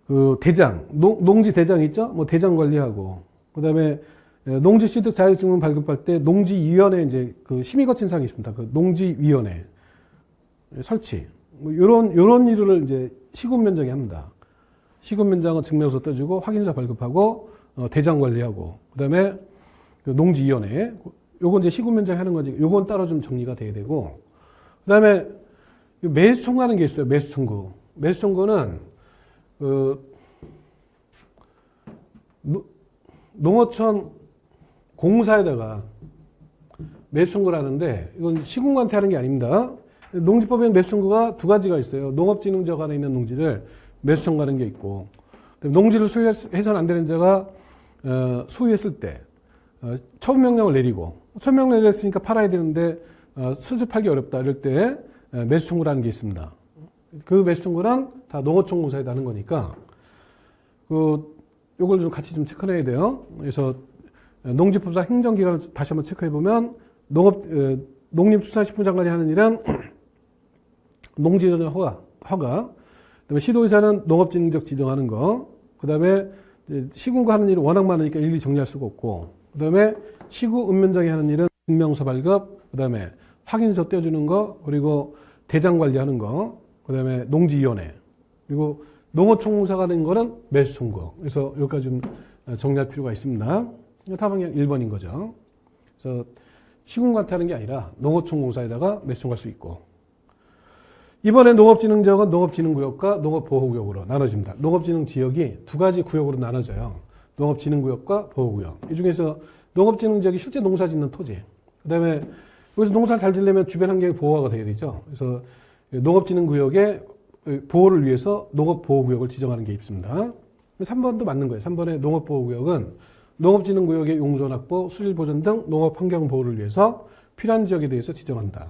그 대장, 농지 대장 있죠? 뭐 대장 관리하고, 그다음에 농지취득 자격증명 발급할 때 농지위원회 이제 그 심의 거친 사항이 있습니다. 그 농지위원회 설치, 뭐 요런 일을 이제 시군면장이 합니다. 시군면장은 증명서 떼주고 확인서 발급하고 대장 관리하고 그다음에 그 농지위원회 요건 이제 시군면장이 하는 거지. 요건 따로 좀 정리가 돼야 되고 그다음에 매수 청구하는 게 있어요. 매수 청구. 매수 청구는 농어촌 공사에다가 매수 청구를 하는데 이건 시군구한테 하는 게 아닙니다. 농지법에는 매수 청구가 두 가지가 있어요. 농업진흥지역 안에 있는 농지를 매수 청구하는 게 있고 농지를 소유해서는 안 되는 자가 소유했을 때 처분명령을 내리고 처분명령을 내렸으니까 팔아야 되는데 수습하기 어렵다 이럴 때 매수 청구를 하는 게 있습니다. 그 매수 청구는 다 농어촌 공사에다 하는 거니까 요걸 좀 같이 좀 체크해야 돼요. 그래서 농지법상 행정기관을 다시 한번 체크해보면 농림축산식품부 장관이 하는 일은 농지전용 허가, 그다음에 시도의사는 농업진흥적 지정하는 거, 그다음에 시군구 하는 일은 워낙 많으니까 일일이 정리할 수가 없고, 그다음에 시구 읍면장이 하는 일은 증명서 발급, 그다음에 확인서 떼어주는 거, 그리고 대장 관리하는 거, 그다음에 농지위원회, 그리고 농어총공사가 하는 거는 매수 청구. 그래서 여기까지 좀 정리할 필요가 있습니다. 답은 그냥 1번인 거죠. 그래서 시군구한테 하는 게 아니라 농어총공사에다가 매수 청구할 수 있고. 이번에 농업진흥지역은 농업진흥구역과 농업보호구역으로 나눠집니다. 농업진흥지역이 두 가지 구역으로 나눠져요. 농업진흥구역과 보호구역. 이 중에서 농업진흥지역이 실제 농사 짓는 토지. 그 다음에 여기서 농사를 잘 지려면 주변 환경이 보호가 돼야 되죠. 그래서 농업진흥구역의 보호를 위해서 농업보호구역을 지정하는 게 있습니다. 3번도 맞는 거예요. 3번의 농업보호구역은 농업진흥구역의 용존 확보, 수질 보존 등 농업환경 보호를 위해서 필요한 지역에 대해서 지정한다.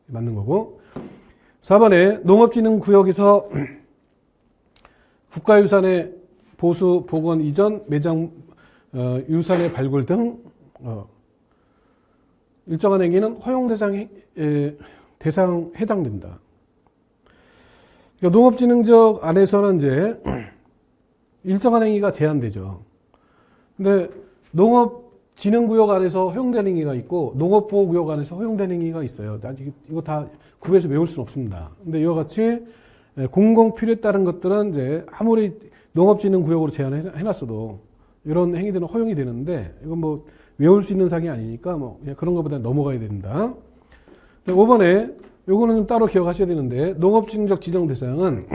맞는 거고. 4번에 농업진흥구역에서 국가유산의 보수, 복원, 이전, 매장, 유산의 발굴 등 일정한 행위는 허용 대상 해당된다. 그러니까 농업진흥지역 안에서는 이제 일정한 행위가 제한되죠. 근데 농업진흥구역 안에서 허용되는 행위가 있고 농업보호구역 안에서 허용되는 행위가 있어요. 이거 다 구별해서 외울 수는 없습니다. 근데 이와 같이 공공필요에 따른 것들은 이제 아무리 농업진흥구역으로 제한해놨어도 이런 행위들은 허용이 되는데 이건 뭐 외울 수 있는 사항이 아니니까 뭐 그냥 그런 것보다 넘어가야 됩니다. 5번에 요거는 좀 따로 기억하셔야 되는데 농업진흥적 지정 대상은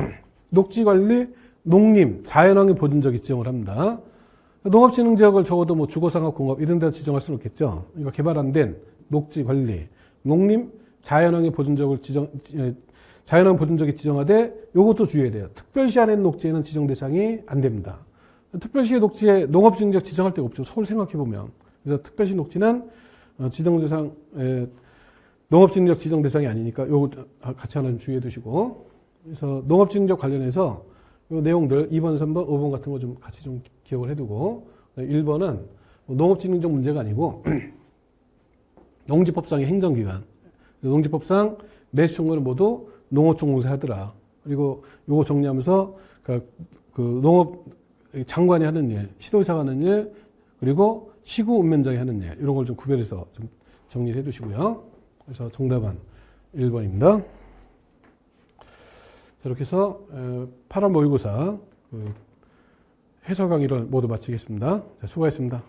녹지관리, 농림, 자연환경 보존지역에 지정을 합니다. 농업진흥지역을 적어도 뭐 주거상업공업 이런 데 지정할 수는 없겠죠. 그러니까 개발 안 된 녹지관리, 농림, 자연환경 보존지역을 자연환경 보존지역에 지정하되 요것도 주의해야 돼요. 특별시 안에 있는 녹지에는 지정 대상이 안 됩니다. 특별시의 녹지에 농업진흥지역 지정할 데가 없죠. 서울 생각해보면. 그래서 특별시 녹지는 지정 대상, 농업진흥적 지정 대상이 아니니까 요거 같이 하나 좀 주의해 두시고. 그래서 농업진흥적 관련해서 요 내용들 2번, 3번, 5번 같은 거 좀 같이 좀 기억을 해두고 1번은 농업진흥적 문제가 아니고 농지법상의 행정기관. 농지법상 매수청구는 모두 농어촌공사 하더라. 그리고 요거 정리하면서 그 농업 장관이 하는 일, 시도의사가 하는 일, 그리고 시구 운면장이 하는 일, 이런 걸 좀 구별해서 좀 정리를 해 두시고요. 그래서 정답은 1번입니다. 이렇게 해서 8월 모의고사 해설 강의를 모두 마치겠습니다. 수고하셨습니다.